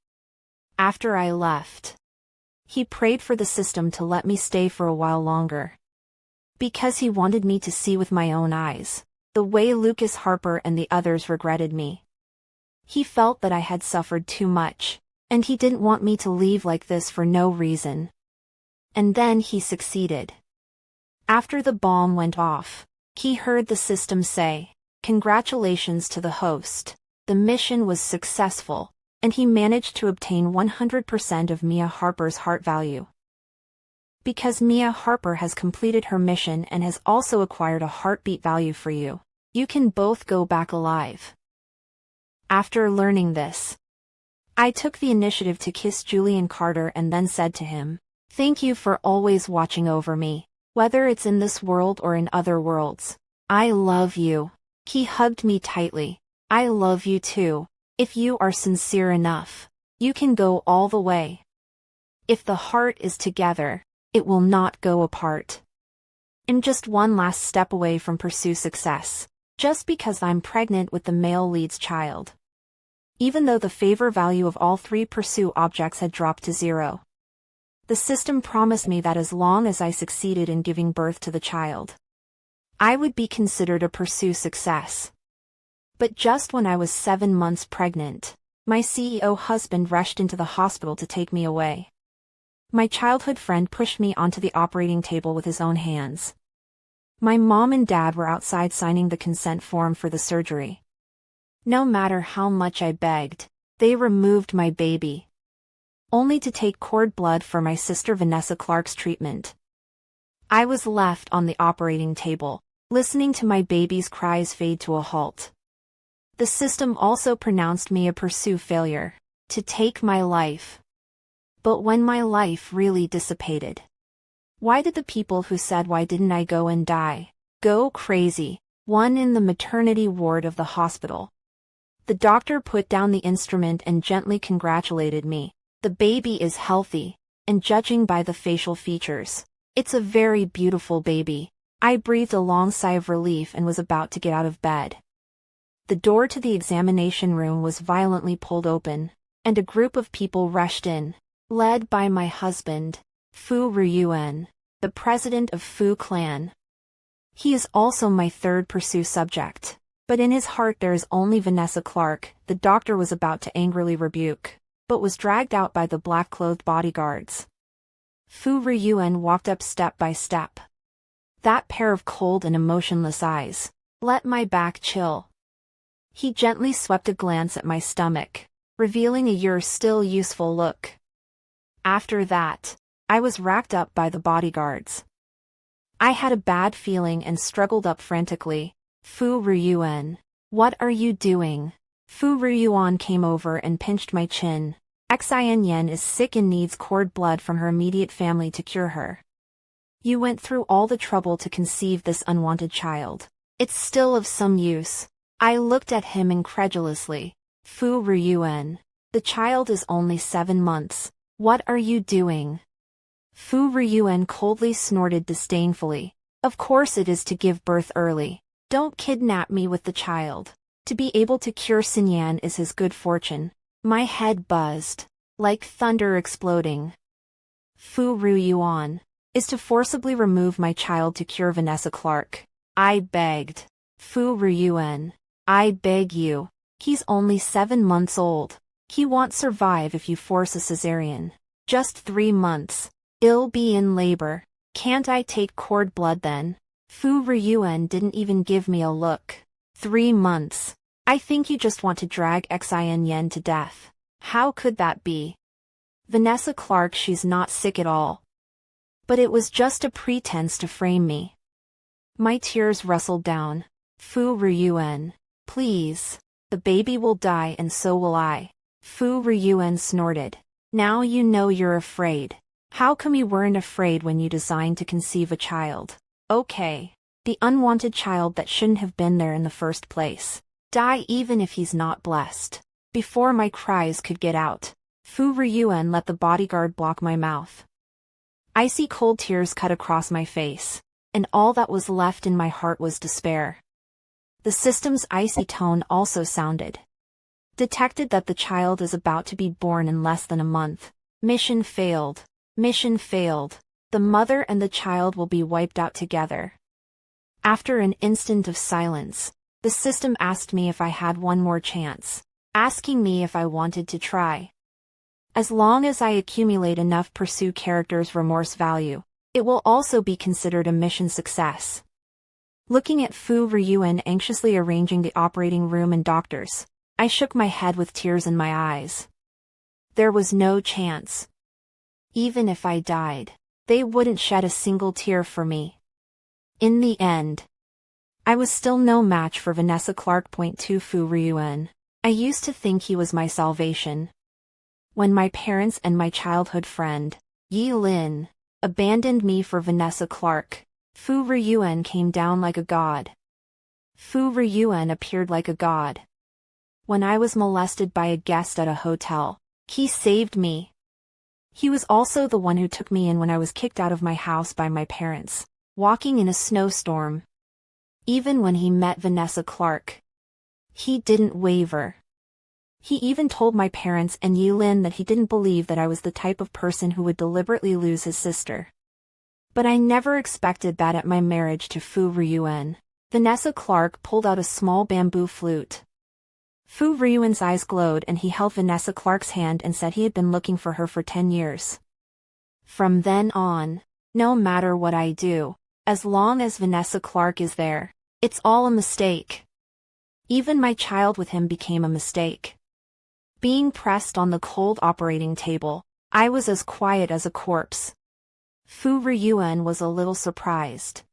After I left, he prayed for the system to let me stay for a while longer. Because he wanted me to see with my own eyes, the way Lucas Harper and the others regretted me. He felt that I had suffered too much, and he didn't want me to leave like this for no reason. And then he succeeded. After the bomb went off, he heard the system say, "Congratulations to the host. The mission was successful, and he managed to obtain 100% of Mia Harper's heart value." Because Mia Harper has completed her mission and has also acquired a heartbeat value for you, you can both go back alive. After learning this, I took the initiative to kiss Julian Carter and then said to him, "Thank you for always watching over me, whether it's in this world or in other worlds. I love you." He hugged me tightly. "I love you too. If you are sincere enough, you can go all the way. If the heart is together, it will not go apart." I'm just one last step away from pursue success, just because I'm pregnant with the male lead's child. Even though the favor value of all three pursue objects had dropped to 0. The system promised me that as long as I succeeded in giving birth to the child, I would be considered a pursue success. But just when I was 7 months pregnant, my CEO husband rushed into the hospital to take me away. My childhood friend pushed me onto the operating table with his own hands. My mom and dad were outside signing the consent form for the surgery. No matter how much I begged, they removed my baby, only to take cord blood for my sister Vanessa Clark's treatment. I was left on the operating table, listening to my baby's cries fade to a halt. The system also pronounced me a pursue failure, to take my life. But when my life really dissipated, why did the people who said why didn't I go and die, go crazy? One in the maternity ward of the hospital. The doctor put down the instrument and gently congratulated me. "The baby is healthy, and judging by the facial features, it's a very beautiful baby." I breathed a long sigh of relief and was about to get out of bed. The door to the examination room was violently pulled open, and a group of people rushed in, led by my husband, Fu Ryuan, the president of Fu Clan. He is also my third pursue subject, but in his heart there is only Vanessa Clark. The doctor was about to angrily rebuke, but was dragged out by the black-clothed bodyguards. Fu Ryuan walked up step by step. That pair of cold and emotionless eyes let my back chill. He gently swept a glance at my stomach, revealing a "you're still useful" look. After that, I was racked up by the bodyguards. I had a bad feeling and struggled up frantically. "Fu Ryuan, what are you doing?" Fu Ryuan came over and pinched my chin. "Xin Yen is sick and needs cord blood from her immediate family to cure her. You went through all the trouble to conceive this unwanted child. It's still of some use." I looked at him incredulously. Fu Ruyuan. The child is only 7 months. What are you doing? Fu Ruyuan coldly snorted disdainfully. Of course it is to give birth early. Don't kidnap me with the child. To be able to cure Xinyan is his good fortune. My head buzzed. Like thunder exploding. Fu Ruyuan. Is to forcibly remove my child to cure Vanessa Clark. I begged. Fu Ruyuan. I beg you. He's only 7 months old. He won't survive if you force a cesarean. Just 3 months. I'll be in labor. Can't I take cord blood then? Fu Ruyuan didn't even give me a look. 3 months. I think you just want to drag Xin to death. How could that be? Vanessa Clark, she's not sick at all. But it was just a pretense to frame me. My tears rustled down. Fu Ruyuan. Please. The baby will die and so will I. Fu Ruyuan snorted. Now you know you're afraid. How come you weren't afraid when you designed to conceive a child? Okay. The unwanted child that shouldn't have been there in the first place. Die even if he's not blessed. Before my cries could get out, Fu Ruyuan let the bodyguard block my mouth. Icy cold tears cut across my face, and all that was left in my heart was despair. The system's icy tone also sounded. Detected that the child is about to be born in less than a month. Mission failed. Mission failed. The mother and the child will be wiped out together. After an instant of silence, the system asked me if I had one more chance, asking me if I wanted to try. As long as I accumulate enough pursue character's remorse value, it will also be considered a mission success. Looking at Fu Ruyuan anxiously arranging the operating room and doctors, I shook my head with tears in my eyes. There was no chance. Even if I died, they wouldn't shed a single tear for me. In the end, I was still no match for Vanessa Clark. To Fu Ruyuan. I used to think he was my salvation. When my parents and my childhood friend, Yi Lin, abandoned me for Vanessa Clark, Fu Ruyuan came down like a god. Fu Ruyuan appeared like a god. When I was molested by a guest at a hotel, he saved me. He was also the one who took me in when I was kicked out of my house by my parents, walking in a snowstorm. Even when he met Vanessa Clark, he didn't waver. He even told my parents and Yi Lin that he didn't believe that I was the type of person who would deliberately lose his sister. But I never expected that at my marriage to Fu Ruyuan. Vanessa Clark pulled out a small bamboo flute. Fu Ruyuan's eyes glowed and he held Vanessa Clark's hand and said he had been looking for her for 10 years. From then on, no matter what I do, as long as Vanessa Clark is there, it's all a mistake. Even my child with him became a mistake. Being pressed on the cold operating table, I was as quiet as a corpse. Fu Ruyuan was a little surprised.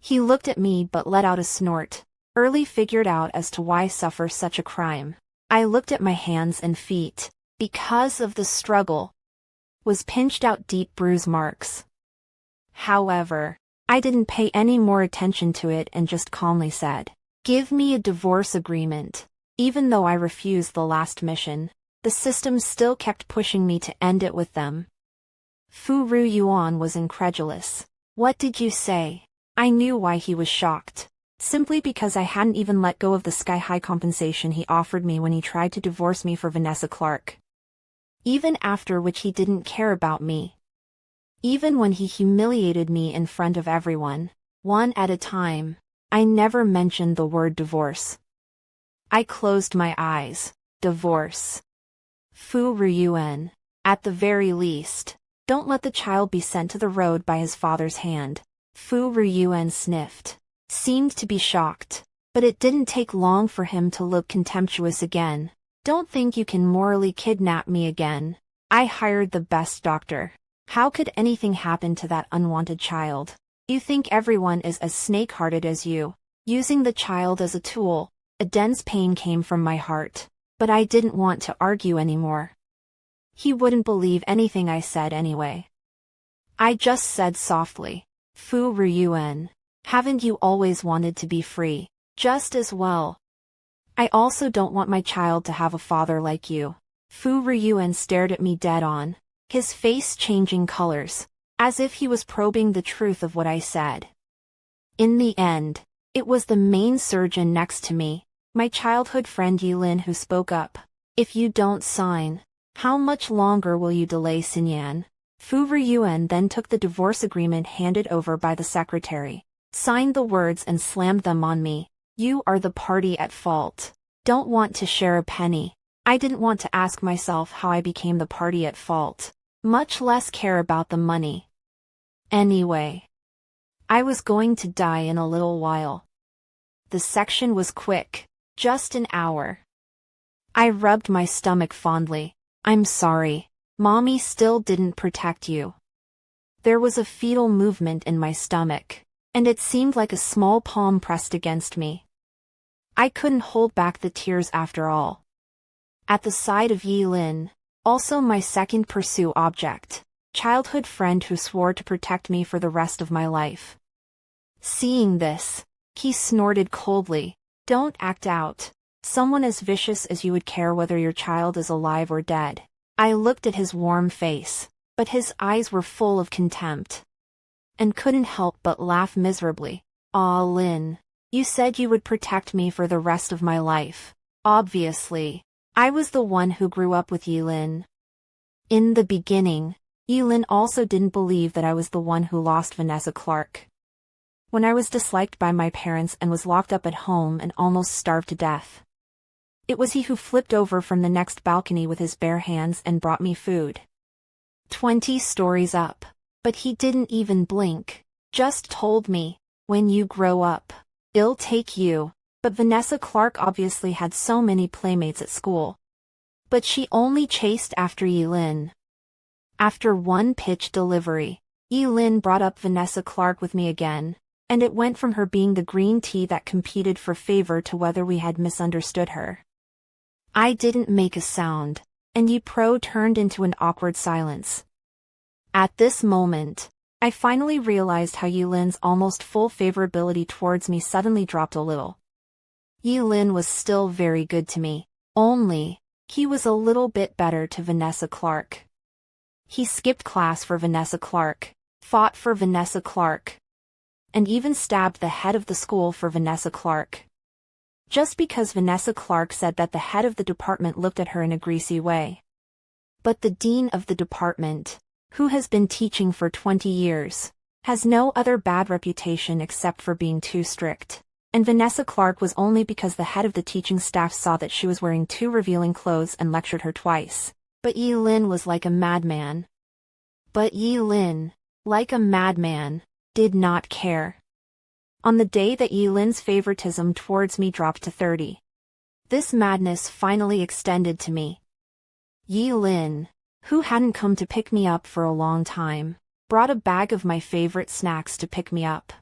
He looked at me but let out a snort. Early figured out as to why suffer such a crime. I looked at my hands and feet. Because of the struggle, was pinched out deep bruise marks. However, I didn't pay any more attention to it and just calmly said, "Give me a divorce agreement." Even though I refused the last mission, the system still kept pushing me to end it with them. Fu Ruyuan was incredulous. What did you say? I knew why he was shocked. Simply because I hadn't even let go of the sky-high compensation he offered me when he tried to divorce me for Vanessa Clark. Even after which he didn't care about me. Even when he humiliated me in front of everyone, one at a time, I never mentioned the word divorce. I closed my eyes. Divorce. Fu Ruyuan. At the very least, don't let the child be sent to the road by his father's hand. Fu Ruyuan sniffed. Seemed to be shocked, but it didn't take long for him to look contemptuous again. Don't think you can morally kidnap me again. I hired the best doctor. How could anything happen to that unwanted child? You think everyone is as snake-hearted as you, using the child as a tool. A dense pain came from my heart, but I didn't want to argue anymore. He wouldn't believe anything I said anyway. I just said softly, "Fu Ruyuan. Haven't you always wanted to be free, just as well?" I also don't want my child to have a father like you. Fu Ryuan stared at me dead on, his face changing colors, as if he was probing the truth of what I said. In the end, it was the main surgeon next to me, my childhood friend Yilin, who spoke up. If you don't sign, how much longer will you delay, Xinyan? Fu Ryuan then took the divorce agreement handed over by the secretary, signed the words and slammed them on me. You are the party at fault. Don't want to share a penny. I didn't want to ask myself how I became the party at fault, much less care about the money. Anyway, I was going to die in a little while. The section was quick, just an hour. I rubbed my stomach fondly. I'm sorry, Mommy still didn't protect you. There was a fetal movement in my stomach, and it seemed like a small palm pressed against me. I couldn't hold back the tears after all. At the side of Yilin, also my second pursue object, childhood friend who swore to protect me for the rest of my life. Seeing this, he snorted coldly. Don't act out. Someone as vicious as you would care whether your child is alive or dead. I looked at his warm face, but his eyes were full of contempt, and couldn't help but laugh miserably. Ah, Lin, you said you would protect me for the rest of my life. Obviously, I was the one who grew up with Yilin. In the beginning, Yilin also didn't believe that I was the one who lost Vanessa Clark. When I was disliked by my parents and was locked up at home and almost starved to death, it was he who flipped over from the next balcony with his bare hands and brought me food. 20 stories up. But he didn't even blink, just told me, when you grow up, I'll take you. But Vanessa Clark obviously had so many playmates at school. But she only chased after Yilin. After one pitch delivery, Yilin brought up Vanessa Clark with me again, and it went from her being the green tea that competed for favor to whether we had misunderstood her. I didn't make a sound, and Yi-Pro turned into an awkward silence. At this moment, I finally realized how Yilin's almost full favorability towards me suddenly dropped a little. Yilin was still very good to me, only, he was a little bit better to Vanessa Clark. He skipped class for Vanessa Clark, fought for Vanessa Clark, and even stabbed the head of the school for Vanessa Clark. Just because Vanessa Clark said that the head of the department looked at her in a greasy way. But the dean of the department, who has been teaching for 20 years, has no other bad reputation except for being too strict. And Vanessa Clark was only because the head of the teaching staff saw that she was wearing too revealing clothes and lectured her twice. But Yilin was like a madman. But Yilin, like a madman, did not care. On the day that Yilin's favoritism towards me dropped to 30, this madness finally extended to me. Yilin, who hadn't come to pick me up for a long time, brought a bag of my favorite snacks to pick me up.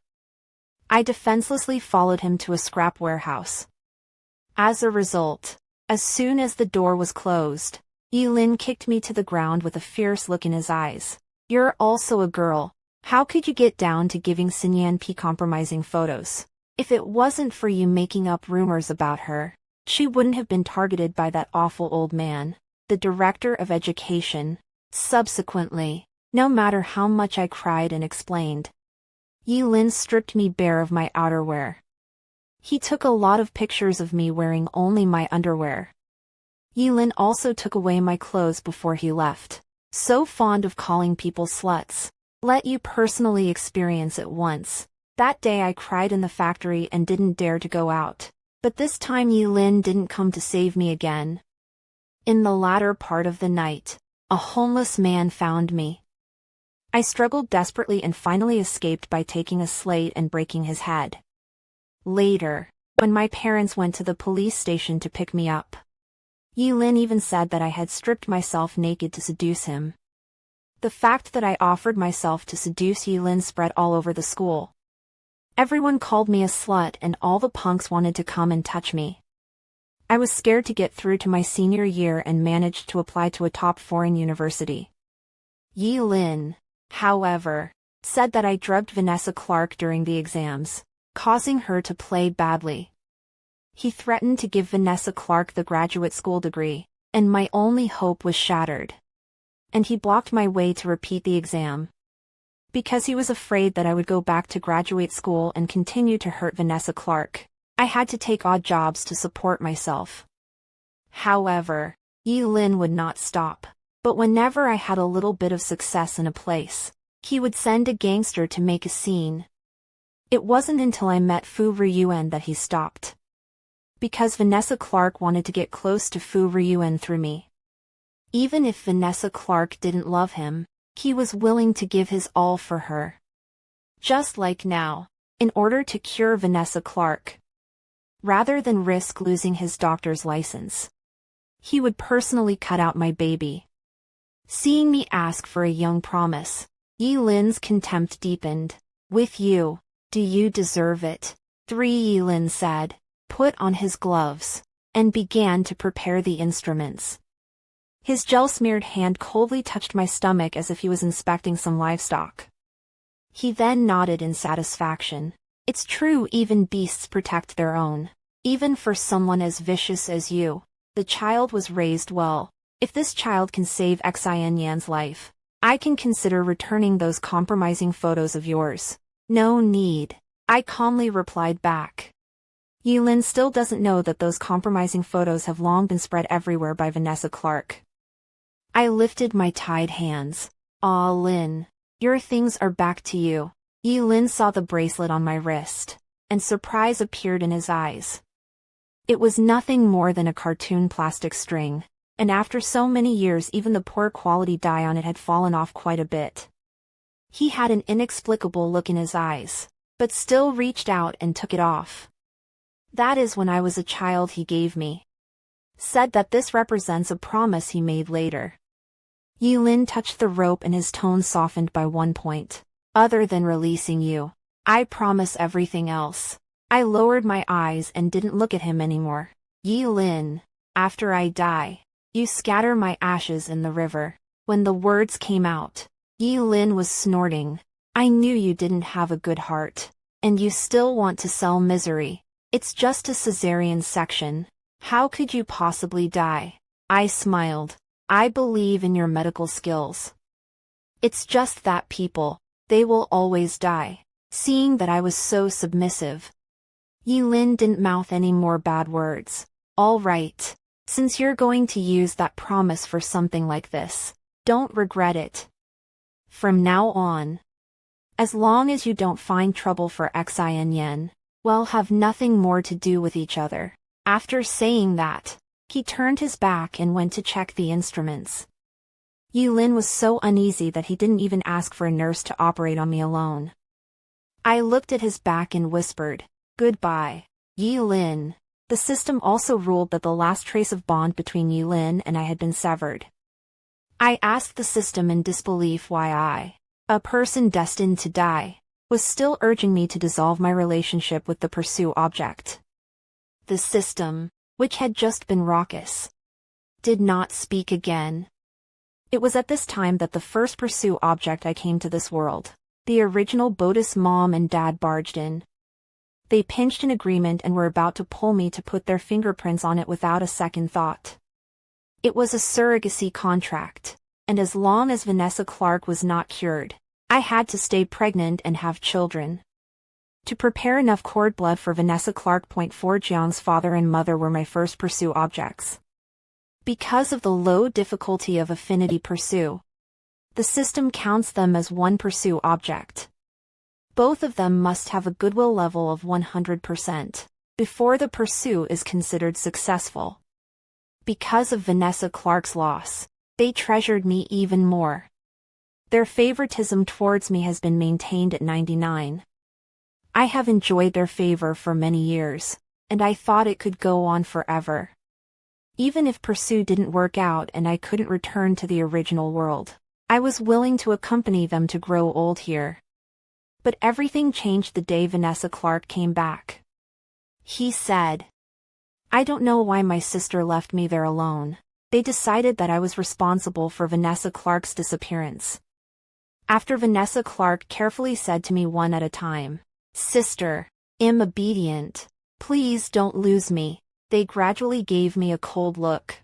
I defenselessly followed him to a scrap warehouse. As a result, as soon as the door was closed, Yilin kicked me to the ground with a fierce look in his eyes. You're also a girl. How could you get down to giving Xinyan P compromising photos? If it wasn't for you making up rumors about her, she wouldn't have been targeted by that awful old man, the director of education. Subsequently, no matter how much I cried and explained, Yilin stripped me bare of my outerwear. He took a lot of pictures of me wearing only my underwear. Yilin also took away my clothes before he left. So fond of calling people sluts. Let you personally experience it once. That day I cried in the factory and didn't dare to go out. But this time Yilin didn't come to save me again. In the latter part of the night, a homeless man found me. I struggled desperately and finally escaped by taking a slate and breaking his head. Later, when my parents went to the police station to pick me up, Yilin even said that I had stripped myself naked to seduce him. The fact that I offered myself to seduce Yilin spread all over the school. Everyone called me a slut and all the punks wanted to come and touch me. I was scared to get through to my senior year and managed to apply to a top foreign university. Yilin, however, said that I drugged Vanessa Clark during the exams, causing her to play badly. He threatened to give Vanessa Clark the graduate school degree, and my only hope was shattered. And he blocked my way to repeat the exam. Because he was afraid that I would go back to graduate school and continue to hurt Vanessa Clark, I had to take odd jobs to support myself. However, Yi-Lin would not stop. But whenever I had a little bit of success in a place, he would send a gangster to make a scene. It wasn't until I met Fu Ryuan that he stopped. Because Vanessa Clark wanted to get close to Fu Ryuan through me. Even if Vanessa Clark didn't love him, he was willing to give his all for her. Just like now, in order to cure Vanessa Clark. Rather than risk losing his doctor's license, he would personally cut out my baby. Seeing me ask for a young promise, Yi-Lin's contempt deepened. With you, do you deserve it? 3 Yi-Lin said, put on his gloves, and began to prepare the instruments. His gel-smeared hand coldly touched my stomach as if he was inspecting some livestock. He then nodded in satisfaction. It's true, even beasts protect their own. Even for someone as vicious as you. The child was raised well. If this child can save Xin Yan's life, I can consider returning those compromising photos of yours. No need, I calmly replied back. Yi-Lin still doesn't know that those compromising photos have long been spread everywhere by Vanessa Clark. I lifted my tied hands. Ah, Lin, your things are back to you. Yi-Lin saw the bracelet on my wrist, and surprise appeared in his eyes. It was nothing more than a cartoon plastic string, and after so many years even the poor quality dye on it had fallen off quite a bit. He had an inexplicable look in his eyes, but still reached out and took it off. That is when I was a child he gave me. Said that this represents a promise he made later. Yi-Lin touched the rope and his tone softened by 1 point. Other than releasing you, I promise everything else. I lowered my eyes and didn't look at him anymore. Yi-Lin, after I die, you scatter my ashes in the river. When the words came out, Yi-Lin was snorting. I knew you didn't have a good heart. And you still want to sell misery. It's just a cesarean section. How could you possibly die? I smiled. I believe in your medical skills. It's just that people, they will always die. Seeing that I was so submissive, Yi-Lin didn't mouth any more bad words. All right. Since you're going to use that promise for something like this, don't regret it. From now on, as long as you don't find trouble for Xin Yan, we'll have nothing more to do with each other. After saying that, he turned his back and went to check the instruments. Yi-Lin was so uneasy that he didn't even ask for a nurse to operate on me alone. I looked at his back and whispered, goodbye, Yi-Lin. The system also ruled that the last trace of bond between Yi-Lin and I had been severed. I asked the system in disbelief why I, a person destined to die, was still urging me to dissolve my relationship with the pursue object. The system, which had just been raucous, did not speak again. It was at this time that the first pursue object I came to this world, the original Bodis mom and dad barged in. They pinched an agreement and were about to pull me to put their fingerprints on it without a second thought. It was a surrogacy contract, and as long as Vanessa Clark was not cured, I had to stay pregnant and have children. To prepare enough cord blood for Vanessa Clark. 4 Jiang's father and mother were my first pursue objects. Because of the low difficulty of affinity pursue, the system counts them as one pursue object. Both of them must have a goodwill level of 100% before the pursue is considered successful. Because of Vanessa Clark's loss, they treasured me even more. Their favoritism towards me has been maintained at 99. I have enjoyed their favor for many years, and I thought it could go on forever. Even if pursue didn't work out and I couldn't return to the original world, I was willing to accompany them to grow old here. But everything changed the day Vanessa Clark came back. He said, I don't know why my sister left me there alone. They decided that I was responsible for Vanessa Clark's disappearance. After Vanessa Clark carefully said to me one at a time, Sister, I'm obedient. Please don't lose me. They gradually gave me a cold look.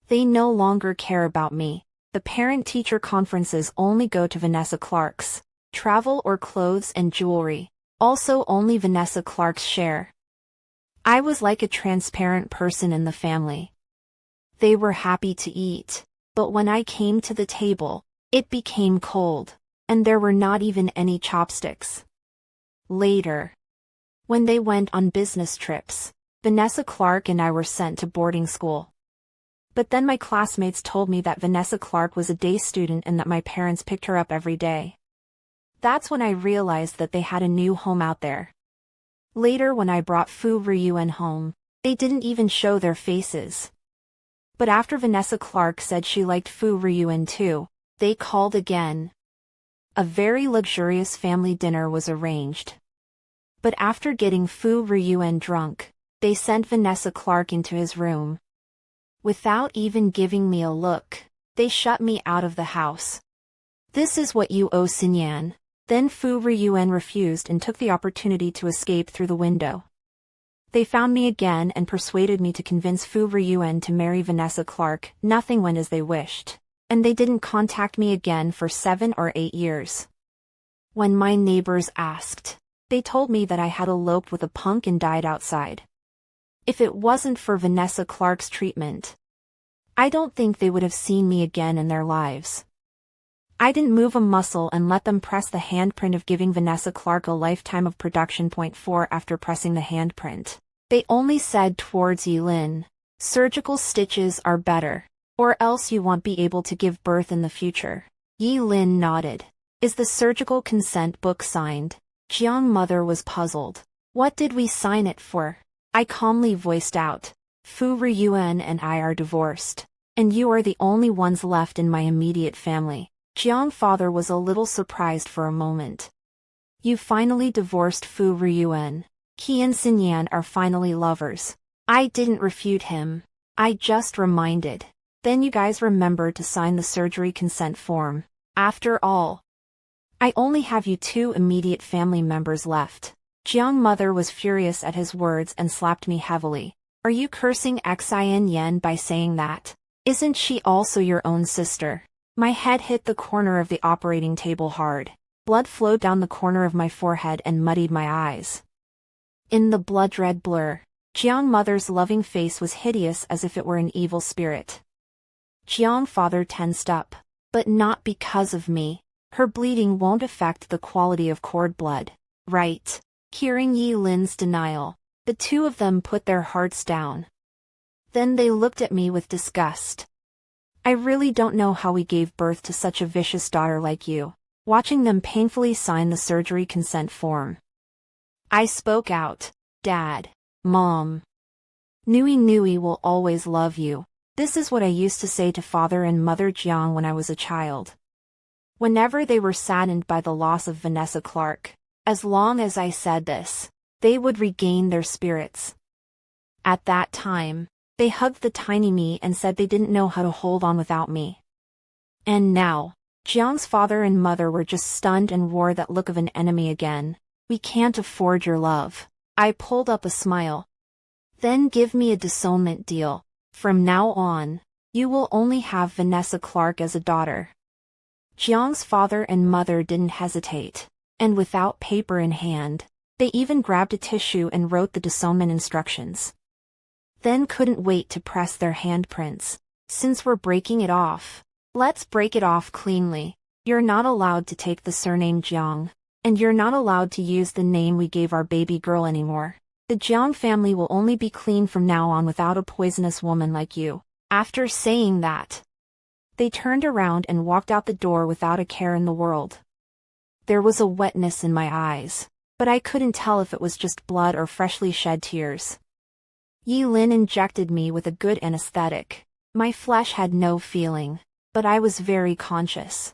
They no longer care about me. The parent-teacher conferences only go to Vanessa Clark's. Travel or clothes and jewelry. Also only Vanessa Clark's share. I was like a transparent person in the family. They were happy to eat, but when I came to the table, it became cold, and there were not even any chopsticks. Later, when they went on business trips, Vanessa Clark and I were sent to boarding school. But then my classmates told me that Vanessa Clark was a day student and that my parents picked her up every day. That's when I realized that they had a new home out there. Later when I brought Fu Ryuan home, they didn't even show their faces. But after Vanessa Clark said she liked Fu Ryuan too, they called again. A very luxurious family dinner was arranged. But after getting Fu Ryuan drunk, they sent Vanessa Clark into his room. Without even giving me a look, they shut me out of the house. This is what you owe Xinyan. Then Fu Ryuan refused and took the opportunity to escape through the window. They found me again and persuaded me to convince Fu Ryuan to marry Vanessa Clark. Nothing went as they wished, and they didn't contact me again for 7 or 8 years. When my neighbors asked, they told me that I had eloped with a punk and died outside. If it wasn't for Vanessa Clark's treatment, I don't think they would have seen me again in their lives. I didn't move a muscle and let them press the handprint of giving Vanessa Clark a lifetime of production. 4 After pressing the handprint, they only said towards Yilin, surgical stitches are better, or else you won't be able to give birth in the future. Yilin nodded. Is the surgical consent book signed? Jiang mother was puzzled. What did we sign it for? I calmly voiced out. Fu Ryuan and I are divorced, and you are the only ones left in my immediate family. Jiang father was a little surprised for a moment. You finally divorced Fu Ryuan. He and Xinyan are finally lovers. I didn't refute him. I just reminded. Then you guys remembered to sign the surgery consent form. After all, I only have you 2 immediate family members left. Jiang mother was furious at his words and slapped me heavily. Are you cursing Xin Yan by saying that? Isn't she also your own sister? My head hit the corner of the operating table hard. Blood flowed down the corner of my forehead and muddied my eyes. In the blood-red blur, Jiang mother's loving face was hideous as if it were an evil spirit. Jiang father tensed up. But not because of me. Her bleeding won't affect the quality of cord blood, right? Hearing Yi Lin's denial, the 2 of them put their hearts down. Then they looked at me with disgust. I really don't know how we gave birth to such a vicious daughter like you. Watching them painfully sign the surgery consent form, I spoke out. Dad, Mom, Nui Nui will always love you. This is what I used to say to Father and Mother Jiang when I was a child. Whenever they were saddened by the loss of Vanessa Clark, as long as I said this, they would regain their spirits. At that time, they hugged the tiny me and said they didn't know how to hold on without me. And now, Jiang's father and mother were just stunned and wore that look of an enemy again. We can't afford your love. I pulled up a smile. Then give me a disownment deal. From now on, you will only have Vanessa Clark as a daughter. Jiang's father and mother didn't hesitate, and without paper in hand, they even grabbed a tissue and wrote the disownment instructions. Then couldn't wait to press their handprints. Since we're breaking it off, let's break it off cleanly. You're not allowed to take the surname Jiang, and you're not allowed to use the name we gave our baby girl anymore. The Jiang family will only be clean from now on without a poisonous woman like you. After saying that, they turned around and walked out the door without a care in the world. There was a wetness in my eyes, but I couldn't tell if it was just blood or freshly shed tears. Yi Lin injected me with a good anesthetic. My flesh had no feeling, but I was very conscious.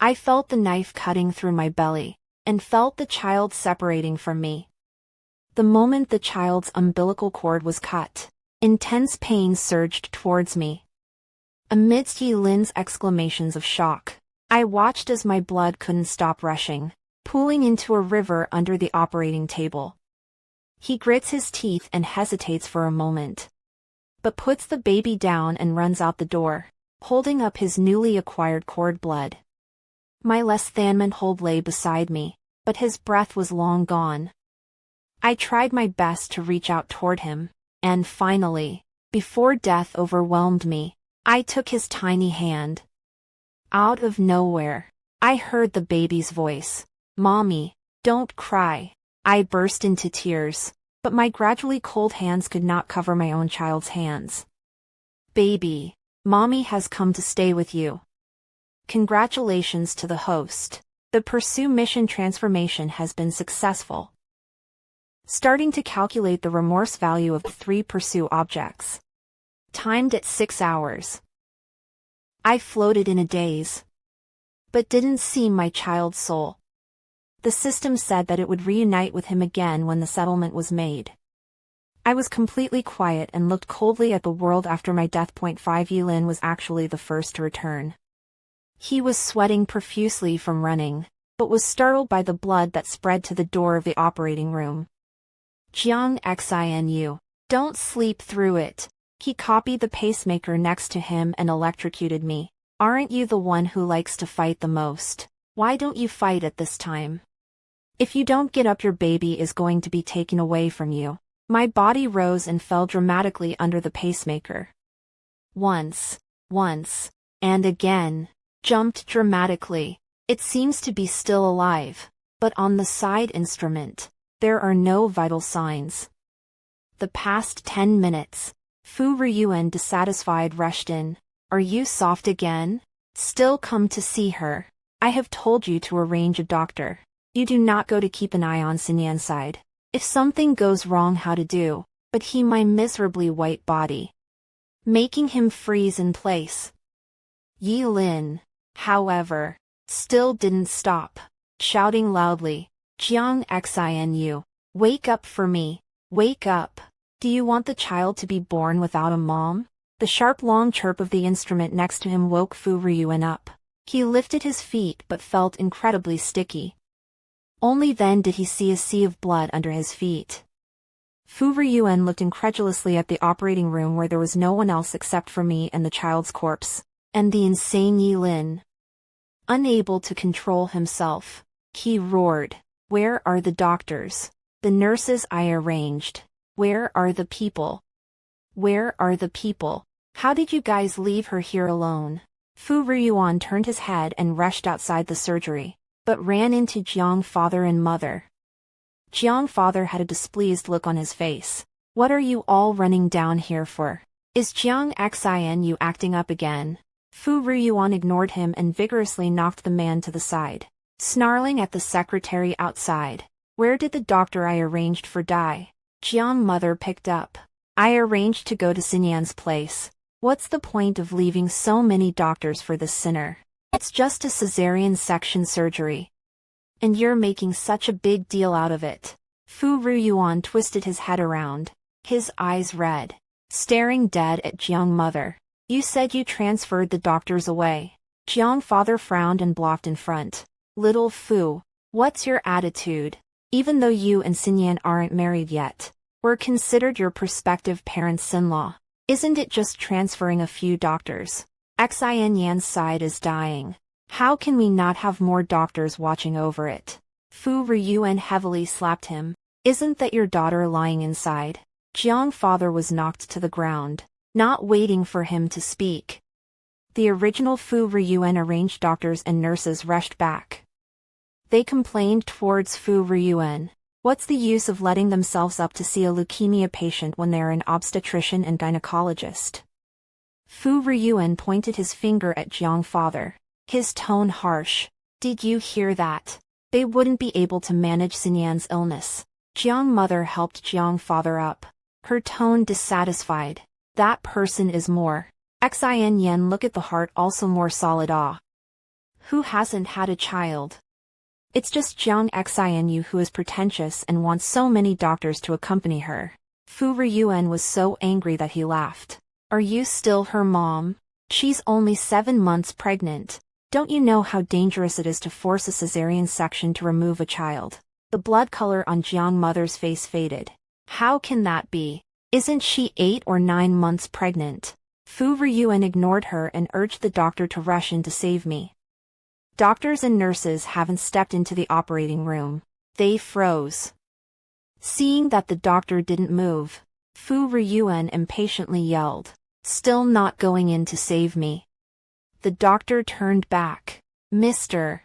I felt the knife cutting through my belly, and felt the child separating from me. The moment the child's umbilical cord was cut, intense pain surged towards me. Amidst Yi Lin's exclamations of shock, I watched as my blood couldn't stop rushing, pooling into a river under the operating table. He grits his teeth and hesitates for a moment, but puts the baby down and runs out the door, holding up his newly acquired cord blood. My less than man hold lay beside me, but his breath was long gone. I tried my best to reach out toward him, and finally, before death overwhelmed me, I took his tiny hand. Out of nowhere, I heard the baby's voice. "Mommy, don't cry." I burst into tears, but my gradually cold hands could not cover my own child's hands. "Baby, Mommy has come to stay with you." Congratulations to the host. The Pursue mission transformation has been successful. Starting to calculate the remorse value of the 3 Pursue objects. Timed at 6 hours. I floated in a daze, but didn't see my child's soul. The system said that it would reunite with him again when the settlement was made. I was completely quiet and looked coldly at the world after my death. 5 Yilin was actually the first to return. He was sweating profusely from running, but was startled by the blood that spread to the door of the operating room. Jiang Lu, don't sleep through it. He copied the pacemaker next to him and electrocuted me. Aren't you the one who likes to fight the most? Why don't you fight at this time? If you don't get up, your baby is going to be taken away from you. My body rose and fell dramatically under the pacemaker. Once, and again, jumped dramatically. It seems to be still alive, but on the side instrument, there are no vital signs. The past 10 minutes. Fu Ryuan, dissatisfied, rushed in. "Are you soft again? Still come to see her? I have told you to arrange a doctor. You do not go to keep an eye on Xinyan's side. If something goes wrong, how to do, but he my miserably white body, making him freeze in place." Yilin, however, still didn't stop, shouting loudly, "Jiang Lu, wake up for me, wake up. Do you want the child to be born without a mom?" The sharp long chirp of the instrument next to him woke Fu Ryuan up. He lifted his feet but felt incredibly sticky. Only then did he see a sea of blood under his feet. Fu Ryuan looked incredulously at the operating room where there was no one else except for me and the child's corpse, and the insane Yilin. Unable to control himself, he roared, "Where are the doctors? The nurses I arranged? Where are the people? Where are the people? How did you guys leave her here alone?" Fu Ryuan turned his head and rushed outside the surgery, but ran into Jiang father and mother. Jiang father had a displeased look on his face. "What are you all running down here for? Is Jiang Lu acting up again?" Fu Ryuan ignored him and vigorously knocked the man to the side, snarling at the secretary outside. "Where did the doctor I arranged for die?" Jiang mother picked up. "I arranged to go to Xinyan's place. What's the point of leaving so many doctors for this sinner? It's just a cesarean section surgery. And you're making such a big deal out of it." Fu Ryuan twisted his head around, his eyes red, staring dead at Jiang mother. "You said you transferred the doctors away." Jiang father frowned and blocked in front. "Little Fu, what's your attitude? Even though you and Xinyan aren't married yet, we're considered your prospective parents-in-law. Isn't it just transferring a few doctors? Xinyan's side is dying. How can we not have more doctors watching over it?" Fu Ryuan heavily slapped him. "Isn't that your daughter lying inside?" Jiang father was knocked to the ground, not waiting for him to speak. The original Fu Ryuan arranged doctors and nurses rushed back. They complained towards Fu Ryuan. What's the use of letting themselves up to see a leukemia patient when they are an obstetrician and gynecologist? Fu Ryuan pointed his finger at Jiang father, his tone harsh. "Did you hear that? They wouldn't be able to manage Xinyan's illness." Jiang mother helped Jiang father up, her tone dissatisfied. "That person is more. Xin look at the heart also more solid. Who hasn't had a child? It's just Jiang Lu who is pretentious and wants so many doctors to accompany her." Fu Ryuan was so angry that he laughed. "Are you still her mom? She's only 7 months pregnant. Don't you know how dangerous it is to force a cesarean section to remove a child?" The blood color on Jiang mother's face faded. How can that be? Isn't she 8 or 9 months pregnant? Fu Ryuan ignored her and urged the doctor to rush in to save me. Doctors and nurses haven't stepped into the operating room. They froze. Seeing that the doctor didn't move, Fu Ryuan impatiently yelled, "Still not going in to save me?" The doctor turned back. "Mr.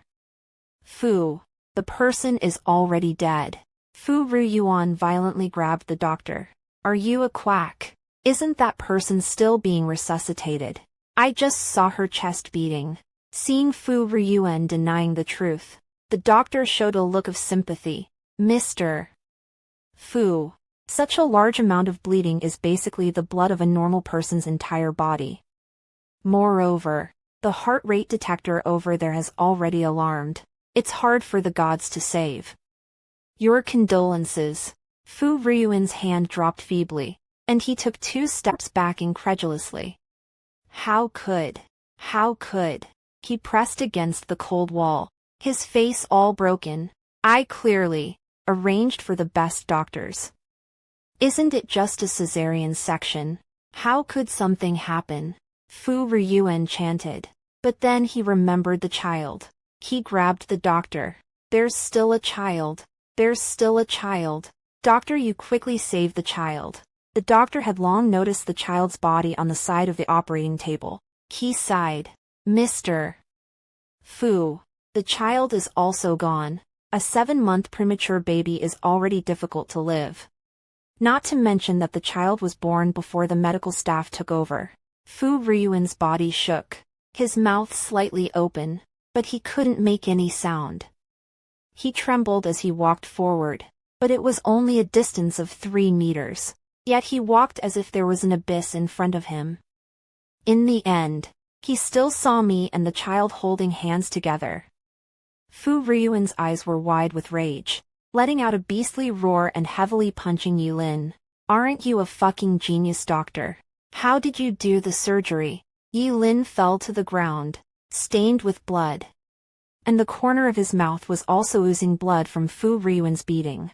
Fu, the person is already dead." Fu Ryuan violently grabbed the doctor. "Are you a quack? Isn't that person still being resuscitated? I just saw her chest beating." Seeing Fu Ryuan denying the truth, the doctor showed a look of sympathy. "Mr. Fu, such a large amount of bleeding is basically the blood of a normal person's entire body. Moreover, the heart rate detector over there has already alarmed. It's hard for the gods to save. Your condolences." Fu Ryuan's hand dropped feebly, and he took 2 steps back incredulously. How could? He pressed against the cold wall, his face all broken. "I clearly arranged for the best doctors. Isn't it just a cesarean section? How could something happen?" Fu Ryuan chanted. But then he remembered the child. He grabbed the doctor. "There's still a child. There's still a child. Doctor, you quickly save the child." The doctor had long noticed the child's body on the side of the operating table. He sighed. "Mr. Fu, the child is also gone. A 7-month premature baby is already difficult to live. Not to mention that the child was born before the medical staff took over." Fu Ryuan's body shook, his mouth slightly open, but he couldn't make any sound. He trembled as he walked forward, but it was only a distance of 3 meters. Yet he walked as if there was an abyss in front of him. In the end, he still saw me and the child holding hands together. Fu Ryuan's eyes were wide with rage, letting out a beastly roar and heavily punching Yilin. "Aren't you a fucking genius, doctor? How did you do the surgery?" Yilin fell to the ground, stained with blood. And the corner of his mouth was also oozing blood from Fu Ryuan's beating.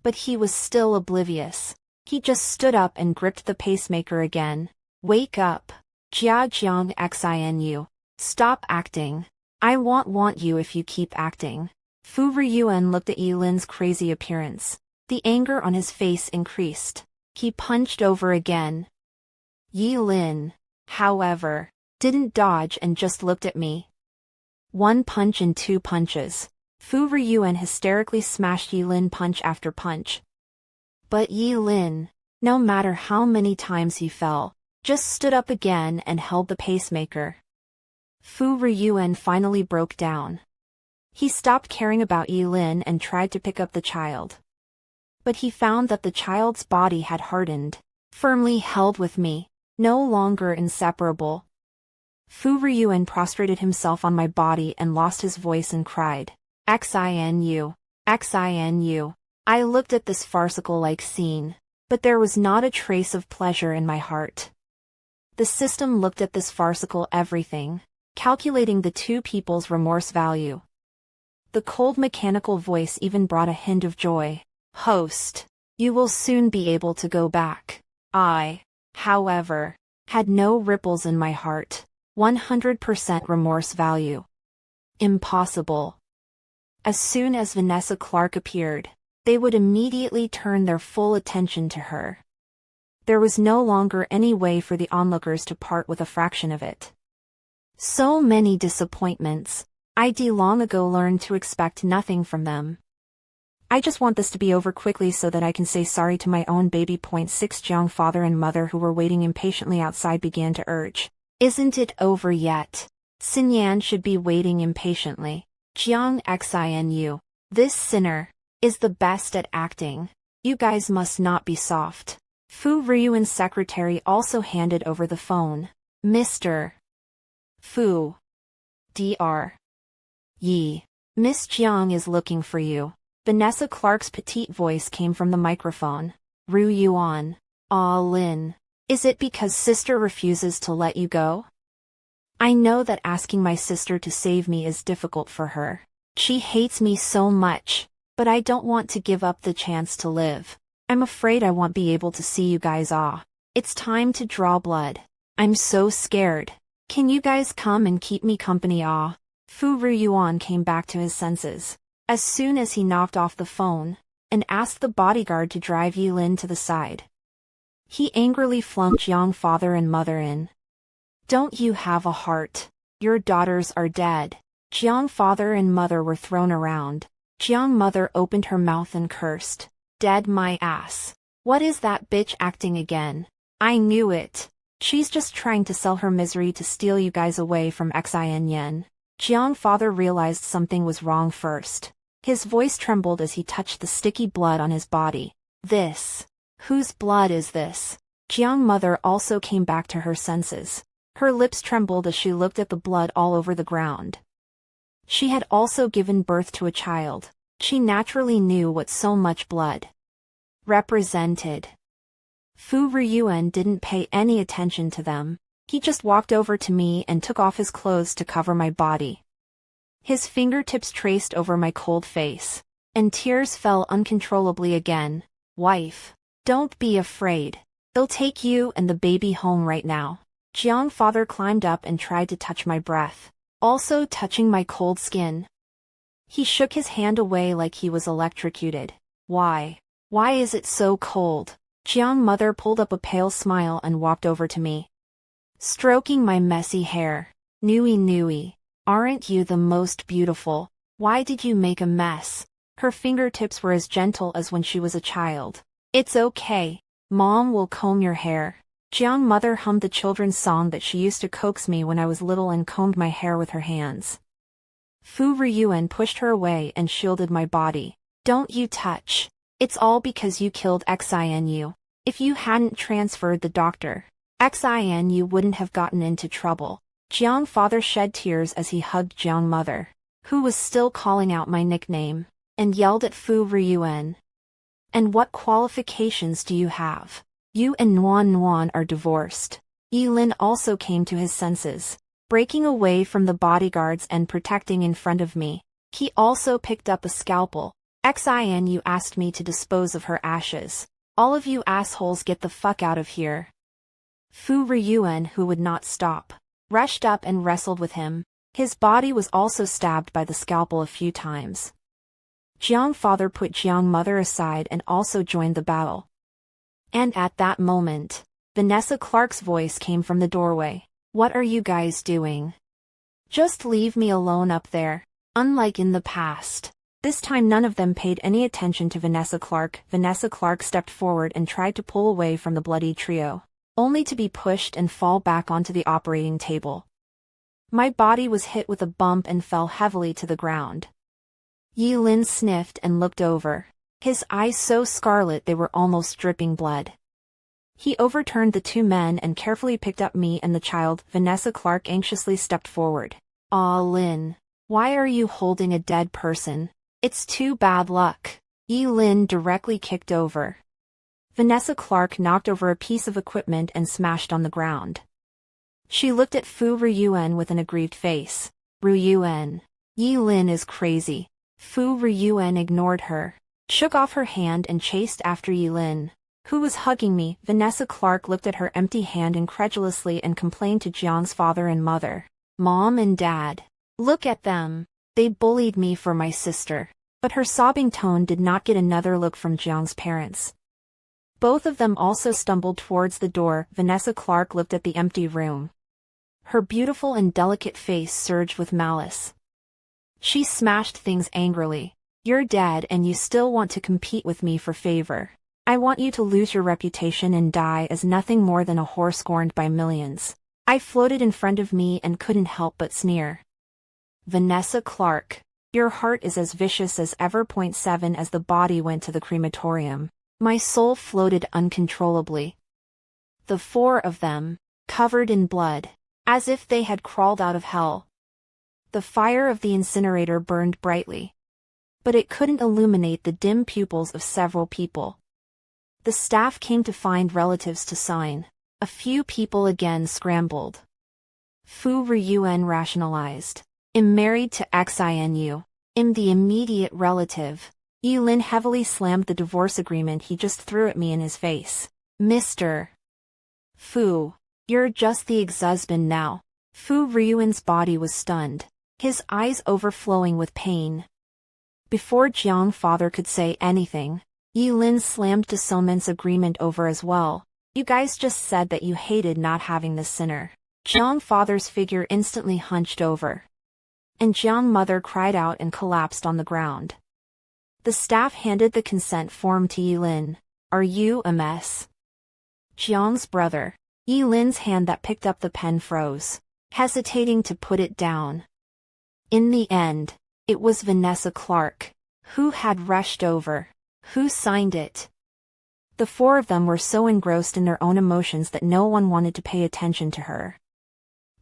But he was still oblivious. He just stood up and gripped the pacemaker again. "Wake up. Jiang Xinu. Stop acting. I won't want you if you keep acting." Fu Ryuan looked at Yilin's crazy appearance. The anger on his face increased. He punched over again. Yilin, however, didn't dodge and just looked at me. 1 punch and 2 punches. Fu Ryuan hysterically smashed Yilin punch after punch. But Yilin, no matter how many times he fell, just stood up again and held the pacemaker. Fu Ryuan finally broke down. He stopped caring about Yilin and tried to pick up the child. But he found that the child's body had hardened, firmly held with me, no longer inseparable. Fu Ryuan prostrated himself on my body and lost his voice and cried, "Xinu, Xinu." I looked at this farcical-like scene, but there was not a trace of pleasure in my heart. The system looked at this farcical everything, calculating the 2 people's remorse value. The cold mechanical voice even brought a hint of joy. "Host, you will soon be able to go back." I, however, had no ripples in my heart. 100% remorse value. Impossible. As soon as Vanessa Clark appeared, they would immediately turn their full attention to her. There was no longer any way for the onlookers to part with a fraction of it. So many disappointments. I'd long ago learned to expect nothing from them. I just want this to be over quickly so that I can say sorry to my own baby. 6 Jiang father and mother who were waiting impatiently outside began to urge. "Isn't it over yet? Xinyan should be waiting impatiently. Jiang Xinu, this sinner, is the best at acting. You guys must not be soft." Fu Ryuan's secretary also handed over the phone. "Mr. Fu. Dr. Yi. Miss Jiang is looking for you." Vanessa Clark's petite voice came from the microphone. "Ryuan. Ah Lin. Is it because sister refuses to let you go? I know that asking my sister to save me is difficult for her. She hates me so much, but I don't want to give up the chance to live. I'm afraid I won't be able to see you guys. It's time to draw blood. I'm so scared. Can you guys come and keep me company? Fu Ruyuan came back to his senses as soon as he knocked off the phone and asked the bodyguard to drive Yilin to the side. He angrily flung Jiang father and mother in. Don't you have a heart? Your daughters are dead. Jiang father and mother were thrown around. Jiang mother opened her mouth and cursed. Dead my ass. What is that bitch acting again? I knew it. She's just trying to sell her misery to steal you guys away from Xin Yen. Jiang father realized something was wrong first. His voice trembled as he touched the sticky blood on his body. This. Whose blood is this? Jiang mother also came back to her senses. Her lips trembled as she looked at the blood all over the ground. She had also given birth to a child. She naturally knew what so much blood represented. Fu Ruyuan didn't pay any attention to them. He just walked over to me and took off his clothes to cover my body. His fingertips traced over my cold face, and tears fell uncontrollably again. Wife, don't be afraid. They'll take you and the baby home right now. Jiang father climbed up and tried to touch my breath, also touching my cold skin. He shook his hand away like he was electrocuted. Why? Why is it so cold? Jiang mother pulled up a pale smile and walked over to me, stroking my messy hair. Nui Nui, aren't you the most beautiful? Why did you make a mess? Her fingertips were as gentle as when she was a child. It's okay. Mom will comb your hair. Jiang mother hummed the children's song that she used to coax me when I was little and combed my hair with her hands. Fu Ruyuan pushed her away and shielded my body. Don't you touch. It's all because you killed Xin. If you hadn't transferred the doctor, Xin wouldn't have gotten into trouble. Jiang father shed tears as he hugged Jiang mother, who was still calling out my nickname, and yelled at Fu Ruyuan. And what qualifications do you have? You and Nuan Nuan are divorced. Yilin also came to his senses, breaking away from the bodyguards and protecting in front of me. He also picked up a scalpel. Xin asked me to dispose of her ashes. All of you assholes get the fuck out of here. Fu Ruyuan, who would not stop, rushed up and wrestled with him. His body was also stabbed by the scalpel a few times. Jiang father put Jiang mother aside and also joined the battle. And at that moment, Vanessa Clark's voice came from the doorway. What are you guys doing? Just leave me alone up there. Unlike in the past, this time none of them paid any attention to Vanessa Clark. Vanessa Clark stepped forward and tried to pull away from the bloody trio, only to be pushed and fall back onto the operating table. My body was hit with a bump and fell heavily to the ground. Yilin sniffed and looked over, his eyes so scarlet they were almost dripping blood. He overturned the two men and carefully picked up me and the child. Vanessa Clark anxiously stepped forward. "Ah, Lin, why are you holding a dead person? It's too bad luck." Yilin directly kicked over. Vanessa Clark knocked over a piece of equipment and smashed on the ground. She looked at Fu Ruyuan with an aggrieved face. "Ruyuan, Yilin is crazy." Fu Ruyuan ignored her, shook off her hand and chased after Yilin, who was hugging me. Vanessa Clark looked at her empty hand incredulously and complained to Jiang's father and mother. "Mom and Dad, look at them. They bullied me for my sister." But her sobbing tone did not get another look from Jiang's parents. Both of them also stumbled towards the door. Vanessa Clark looked at the empty room. Her beautiful and delicate face surged with malice. She smashed things angrily. "You're dead and you still want to compete with me for favor. I want you to lose your reputation and die as nothing more than a whore scorned by millions." I floated in front of me and couldn't help but sneer. "Vanessa Clark, your heart is as vicious as ever." 7 As the body went to the crematorium, my soul floated uncontrollably. The four of them, covered in blood, as if they had crawled out of hell. The fire of the incinerator burned brightly, but it couldn't illuminate the dim pupils of several people. The staff came to find relatives to sign. A few people again scrambled. Fu Ruyuan rationalized. "I'm married to Xin. I'm the immediate relative. Yi-Lin heavily slammed the divorce agreement he just threw at me in his face. Mr. Fu, you're just the ex-husband now. Fu Ryuan's body was stunned, his eyes overflowing with pain. Before Jiang father could say anything, Yi-Lin slammed Desomen's agreement over as well. You guys just said that you hated not having this sinner. Jiang father's figure instantly hunched over, and Jiang mother cried out and collapsed on the ground. The staff handed the consent form to Yi-Lin. Are you a mess? Jiang's brother. Yi-Lin's hand that picked up the pen froze, hesitating to put it down. In the end, it was Vanessa Clark, who had rushed over, who signed it. The four of them were so engrossed in their own emotions that no one wanted to pay attention to her.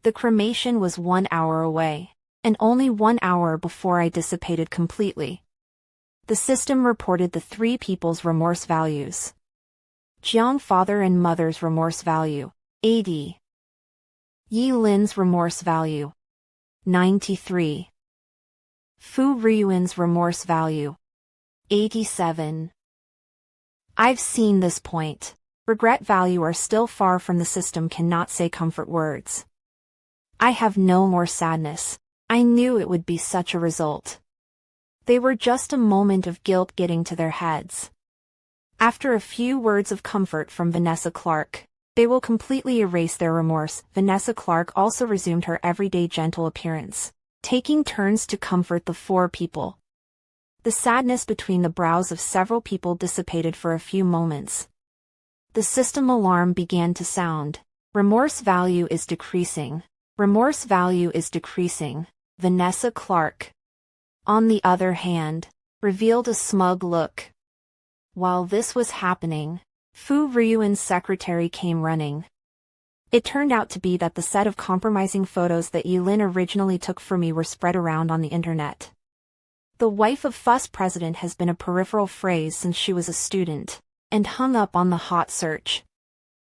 The cremation was 1 hour away, and only 1 hour before I dissipated completely. The system reported the three people's remorse values. Jiang father and mother's remorse value, 80. Yi-Lin's remorse value, 93. Fu Ryuan's remorse value, 87. I've seen this point. Regret value are still far from the system cannot say comfort words. I have no more sadness. I knew it would be such a result. They were just a moment of guilt getting to their heads. After a few words of comfort from Vanessa Clark, they will completely erase their remorse. Vanessa Clark also resumed her everyday gentle appearance, taking turns to comfort the four people. The sadness between the brows of several people dissipated for a few moments. The system alarm began to sound. Remorse value is decreasing. Remorse value is decreasing. Vanessa Clark, on the other hand, revealed a smug look. While this was happening, Fu Ryuan's secretary came running. It turned out to be that the set of compromising photos that Yi-Lin originally took for me were spread around on the internet. The wife of Fuss president has been a peripheral phrase since she was a student, and hung up on the hot search.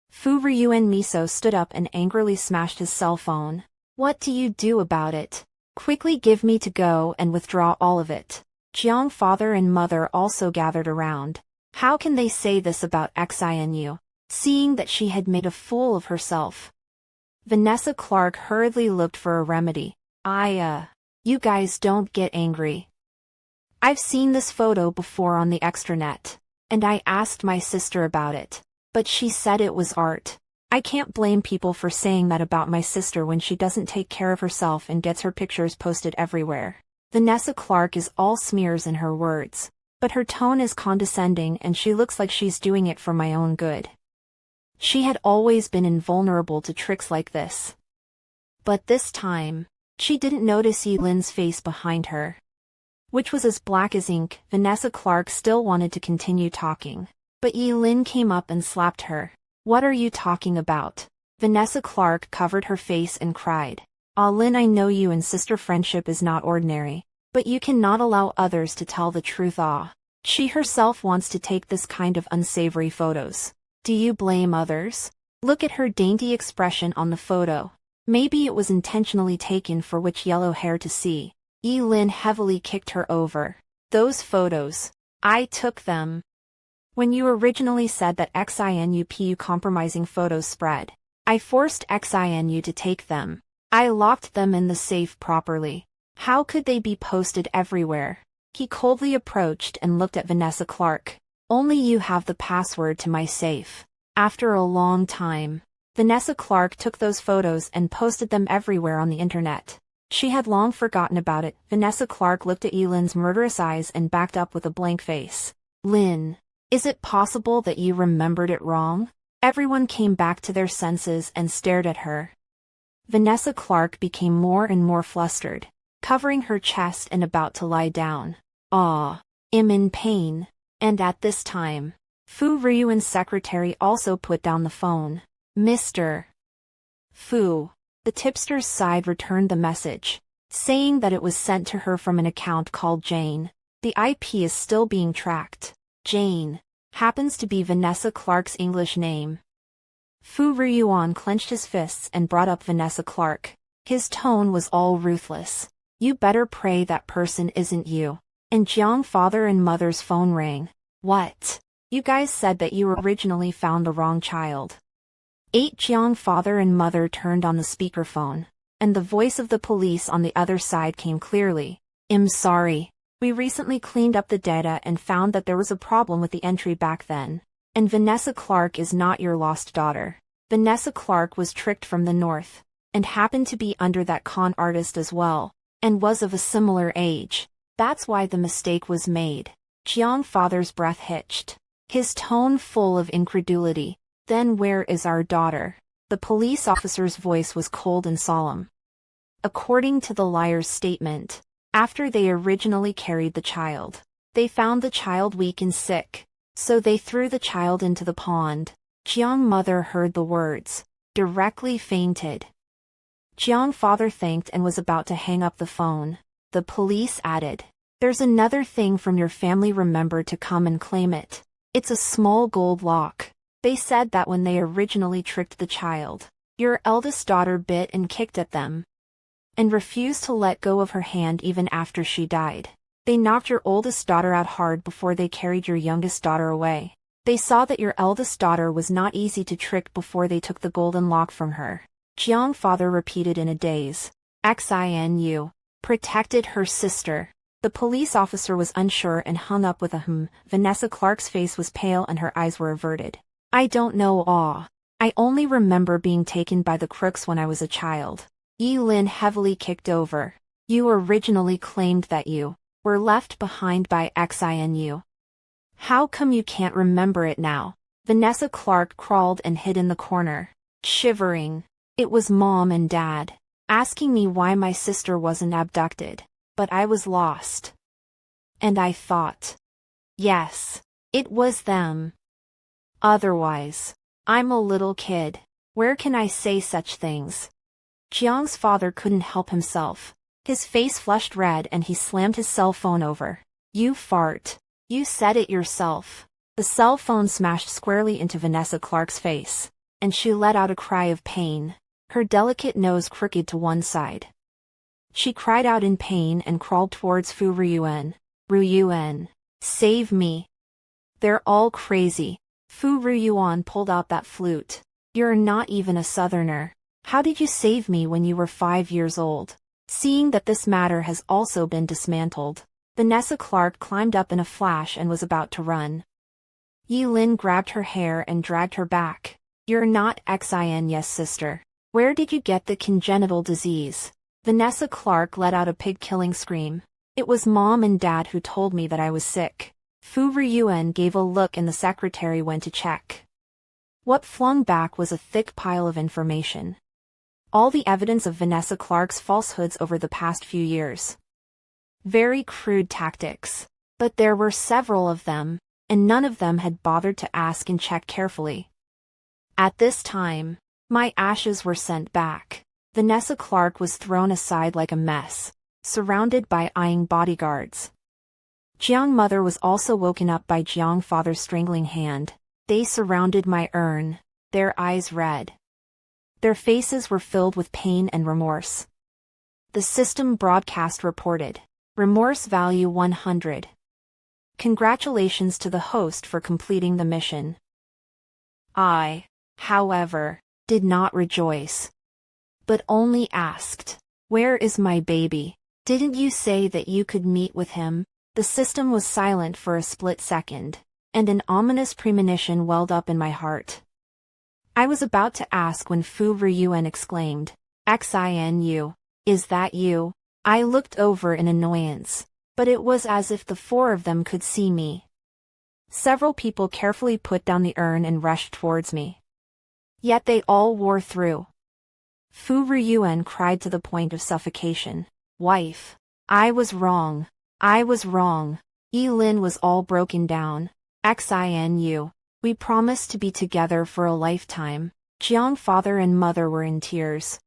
Fu Ryuan Miso stood up and angrily smashed his cell phone. What do you do about it? Quickly give me to go and withdraw all of it. Jiang father and mother also gathered around. How can they say this about Xinu, seeing that she had made a fool of herself? Vanessa Clark hurriedly looked for a remedy. You guys don't get angry. I've seen this photo before on the extranet, and I asked my sister about it, but she said it was art. I can't blame people for saying that about my sister when she doesn't take care of herself and gets her pictures posted everywhere. Vanessa Clark is all smears in her words, but her tone is condescending and she looks like she's doing it for my own good. She had always been invulnerable to tricks like this. But this time, she didn't notice Yi-Lin's face behind her, which was as black as ink. Vanessa Clark still wanted to continue talking, but Yi-Lin came up and slapped her. What are you talking about? Vanessa Clark covered her face and cried. Lin, I know you and sister friendship is not ordinary, but you cannot allow others to tell the truth. She herself wants to take this kind of unsavory photos. Do you blame others? Look at her dainty expression on the photo. Maybe it was intentionally taken for which yellow hair to see. Yi-Lin heavily kicked her over. Those photos. I took them. When you originally said that Xinupu compromising photos spread, I forced Xinu to take them. I locked them in the safe properly. How could they be posted everywhere? He coldly approached and looked at Vanessa Clark. Only you have the password to my safe. After a long time, Vanessa Clark took those photos and posted them everywhere on the internet. She had long forgotten about it. Vanessa Clark looked at Yi-Lin's murderous eyes and backed up with a blank face. Lin, is it possible that you remembered it wrong? Everyone came back to their senses and stared at her. Vanessa Clark became more and more flustered, covering her chest and about to lie down. I'm in pain. And at this time, Fu Ryuan's secretary also put down the phone. Mr. Fu. The tipster's side returned the message, saying that it was sent to her from an account called Jane. The IP is still being tracked. Jane happens to be Vanessa Clark's English name. Fu Ryuan clenched his fists and brought up Vanessa Clark. His tone was all ruthless. You better pray that person isn't you. And Jiang father and mother's phone rang. What? You guys said that you originally found the wrong child. 8 Jiang father and mother turned on the speakerphone, and the voice of the police on the other side came clearly. I'm sorry. We recently cleaned up the data and found that there was a problem with the entry back then. And Vanessa Clark is not your lost daughter. Vanessa Clark was tricked from the north, and happened to be under that con artist as well, and was of a similar age. That's why the mistake was made. Jiang father's breath hitched, his tone full of incredulity. Then where is our daughter? The police officer's voice was cold and solemn. According to the liar's statement, after they originally carried the child, they found the child weak and sick, so they threw the child into the pond. Jiang mother heard the words, directly fainted. Jiang father thanked and was about to hang up the phone. The police added, there's another thing from your family, remember to come and claim it. It's a small gold lock. They said that when they originally tricked the child, your eldest daughter bit and kicked at them, and refused to let go of her hand even after she died. They knocked your oldest daughter out hard before they carried your youngest daughter away. They saw that your eldest daughter was not easy to trick before they took the golden lock from her. Jiang father repeated in a daze. Xin protected her sister. The police officer was unsure and hung up with a Vanessa Clark's face was pale and her eyes were averted. I don't know. I only remember being taken by the crooks when I was a child. Yi Lin heavily kicked over. You originally claimed that you were left behind by Xin. How come you can't remember it now? Vanessa Clark crawled and hid in the corner, shivering. It was Mom and Dad, asking me why my sister wasn't abducted, but I was lost. And I thought, yes, it was them. Otherwise, I'm a little kid. Where can I say such things? Jiang's father couldn't help himself. His face flushed red and he slammed his cell phone over. You fart. You said it yourself. The cell phone smashed squarely into Vanessa Clark's face, and she let out a cry of pain, her delicate nose crooked to one side. She cried out in pain and crawled towards Fu Ruyuan. Ruyuan, save me. They're all crazy. Fu Ruyuan pulled out that flute. You're not even a southerner. How did you save me when you were 5 years old? Seeing that this matter has also been dismantled, Vanessa Clark climbed up in a flash and was about to run. Yi Lin grabbed her hair and dragged her back. You're not Xin, sister. Where did you get the congenital disease? Vanessa Clark let out a pig-killing scream. It was Mom and Dad who told me that I was sick. Fu Ruyuan gave a look and the secretary went to check. What flung back was a thick pile of information. All the evidence of Vanessa Clark's falsehoods over the past few years. Very crude tactics. But there were several of them, and none of them had bothered to ask and check carefully. At this time, my ashes were sent back. Vanessa Clark was thrown aside like a mess, surrounded by eyeing bodyguards. Jiang mother was also woken up by Jiang father's strangling hand. They surrounded my urn, their eyes red. Their faces were filled with pain and remorse. The system broadcast reported, remorse value 100. Congratulations to the host for completing the mission. I, however, did not rejoice, but only asked, where is my baby? Didn't you say that you could meet with him? The system was silent for a split second, and an ominous premonition welled up in my heart. I was about to ask when Fu Ruyuan exclaimed, Xin, is that you? I looked over in annoyance, but it was as if the 4 of them could see me. Several people carefully put down the urn and rushed towards me. Yet they all wore through. Fu Ruyuan cried to the point of suffocation. Wife, I was wrong. I was wrong. Yi Lin was all broken down. Xin, we promised to be together for a lifetime. Jiang father and mother were in tears.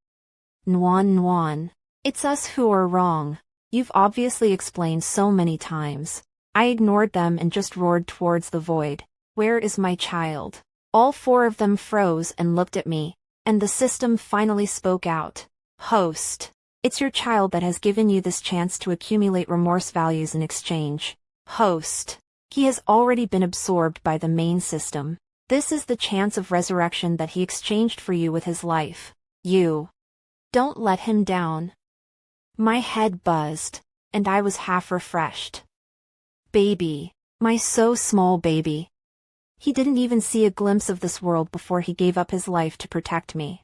Nuan, it's us who are wrong. You've obviously explained so many times. I ignored them and just roared towards the void. Where is my child? All 4 of them froze and looked at me, and the system finally spoke out. Host, It's your child that has given you this chance to accumulate remorse values in exchange. Host. He has already been absorbed by the main system. This is the chance of resurrection that he exchanged for you with his life. You. Don't let him down. My head buzzed, and I was half refreshed. Baby. My so small baby. He didn't even see a glimpse of this world before he gave up his life to protect me.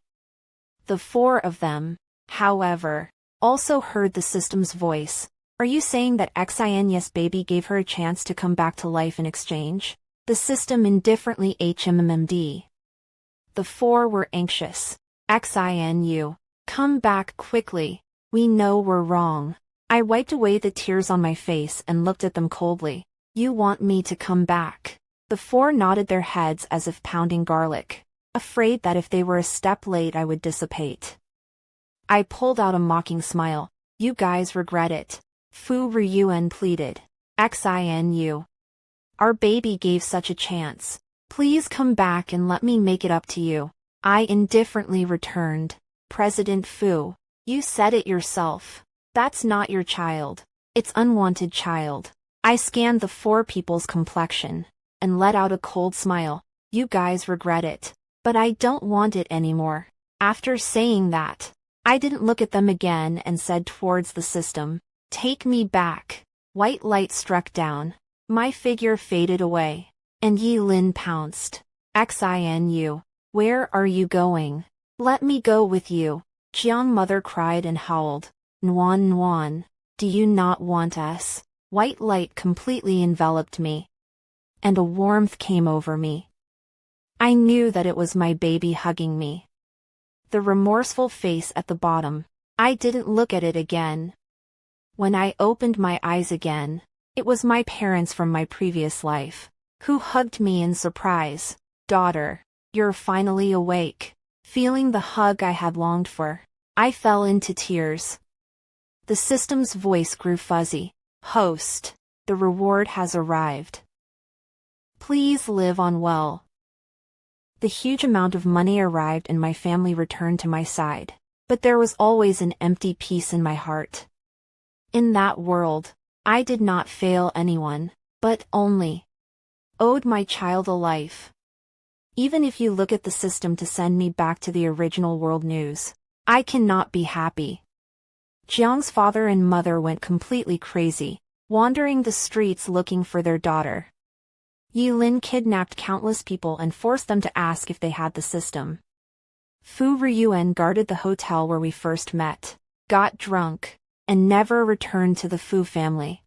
The four of them, however, also heard the system's voice. Are you saying that Xin's baby gave her a chance to come back to life in exchange? The system indifferently HMMD. The four were anxious. Xinu. Come back quickly. We know we're wrong. I wiped away the tears on my face and looked at them coldly. You want me to come back? The four nodded their heads as if pounding garlic, afraid that if they were a step late I would dissipate. I pulled out a mocking smile. You guys regret it. Fu Ryuan pleaded. Xinu. Our baby gave such a chance. Please come back and let me make it up to you. I indifferently returned. President Fu. You said it yourself. That's not your child. It's unwanted child. I scanned the four people's complexion, and let out a cold smile. You guys regret it. But I don't want it anymore. After saying that, I didn't look at them again and said towards the system, take me back. White light struck down. My figure faded away, and Yi Lin pounced. Xinu. Where are you going? Let me go with you. Jiang mother cried and howled. Nuan Nuan. Do you not want us? White light completely enveloped me, and a warmth came over me. I knew that it was my baby hugging me. The remorseful face at the bottom. I didn't look at it again. When I opened my eyes again, it was my parents from my previous life, who hugged me in surprise. Daughter, you're finally awake. Feeling the hug I had longed for, I fell into tears. The system's voice grew fuzzy. Host, the reward has arrived. Please live on well. The huge amount of money arrived and my family returned to my side, but there was always an empty peace in my heart. In that world, I did not fail anyone, but only owed my child a life. Even if you look at the system to send me back to the original world news, I cannot be happy. Jiang's father and mother went completely crazy, wandering the streets looking for their daughter. Yi Lin kidnapped countless people and forced them to ask if they had the system. Fu Ryuan guarded the hotel where we first met, got drunk, and never returned to the Fu family.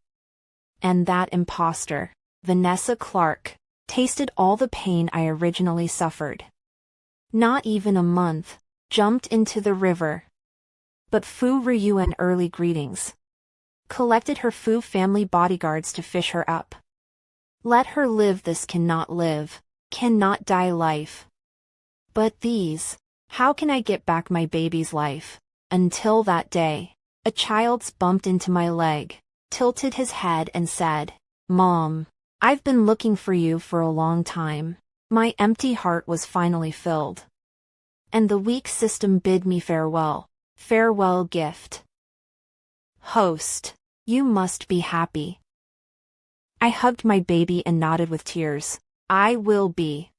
And that imposter, Vanessa Clark, tasted all the pain I originally suffered. Not even a month, jumped into the river. But Fu Ryuan early greetings. Collected her Fu family bodyguards to fish her up. Let her live this cannot live, cannot die life. But these, how can I get back my baby's life? Until that day, a child's bumped into my leg, tilted his head and said, Mom, I've been looking for you for a long time. My empty heart was finally filled. And the weak system bid me farewell. Farewell gift. Host, you must be happy. I hugged my baby and nodded with tears. I will be.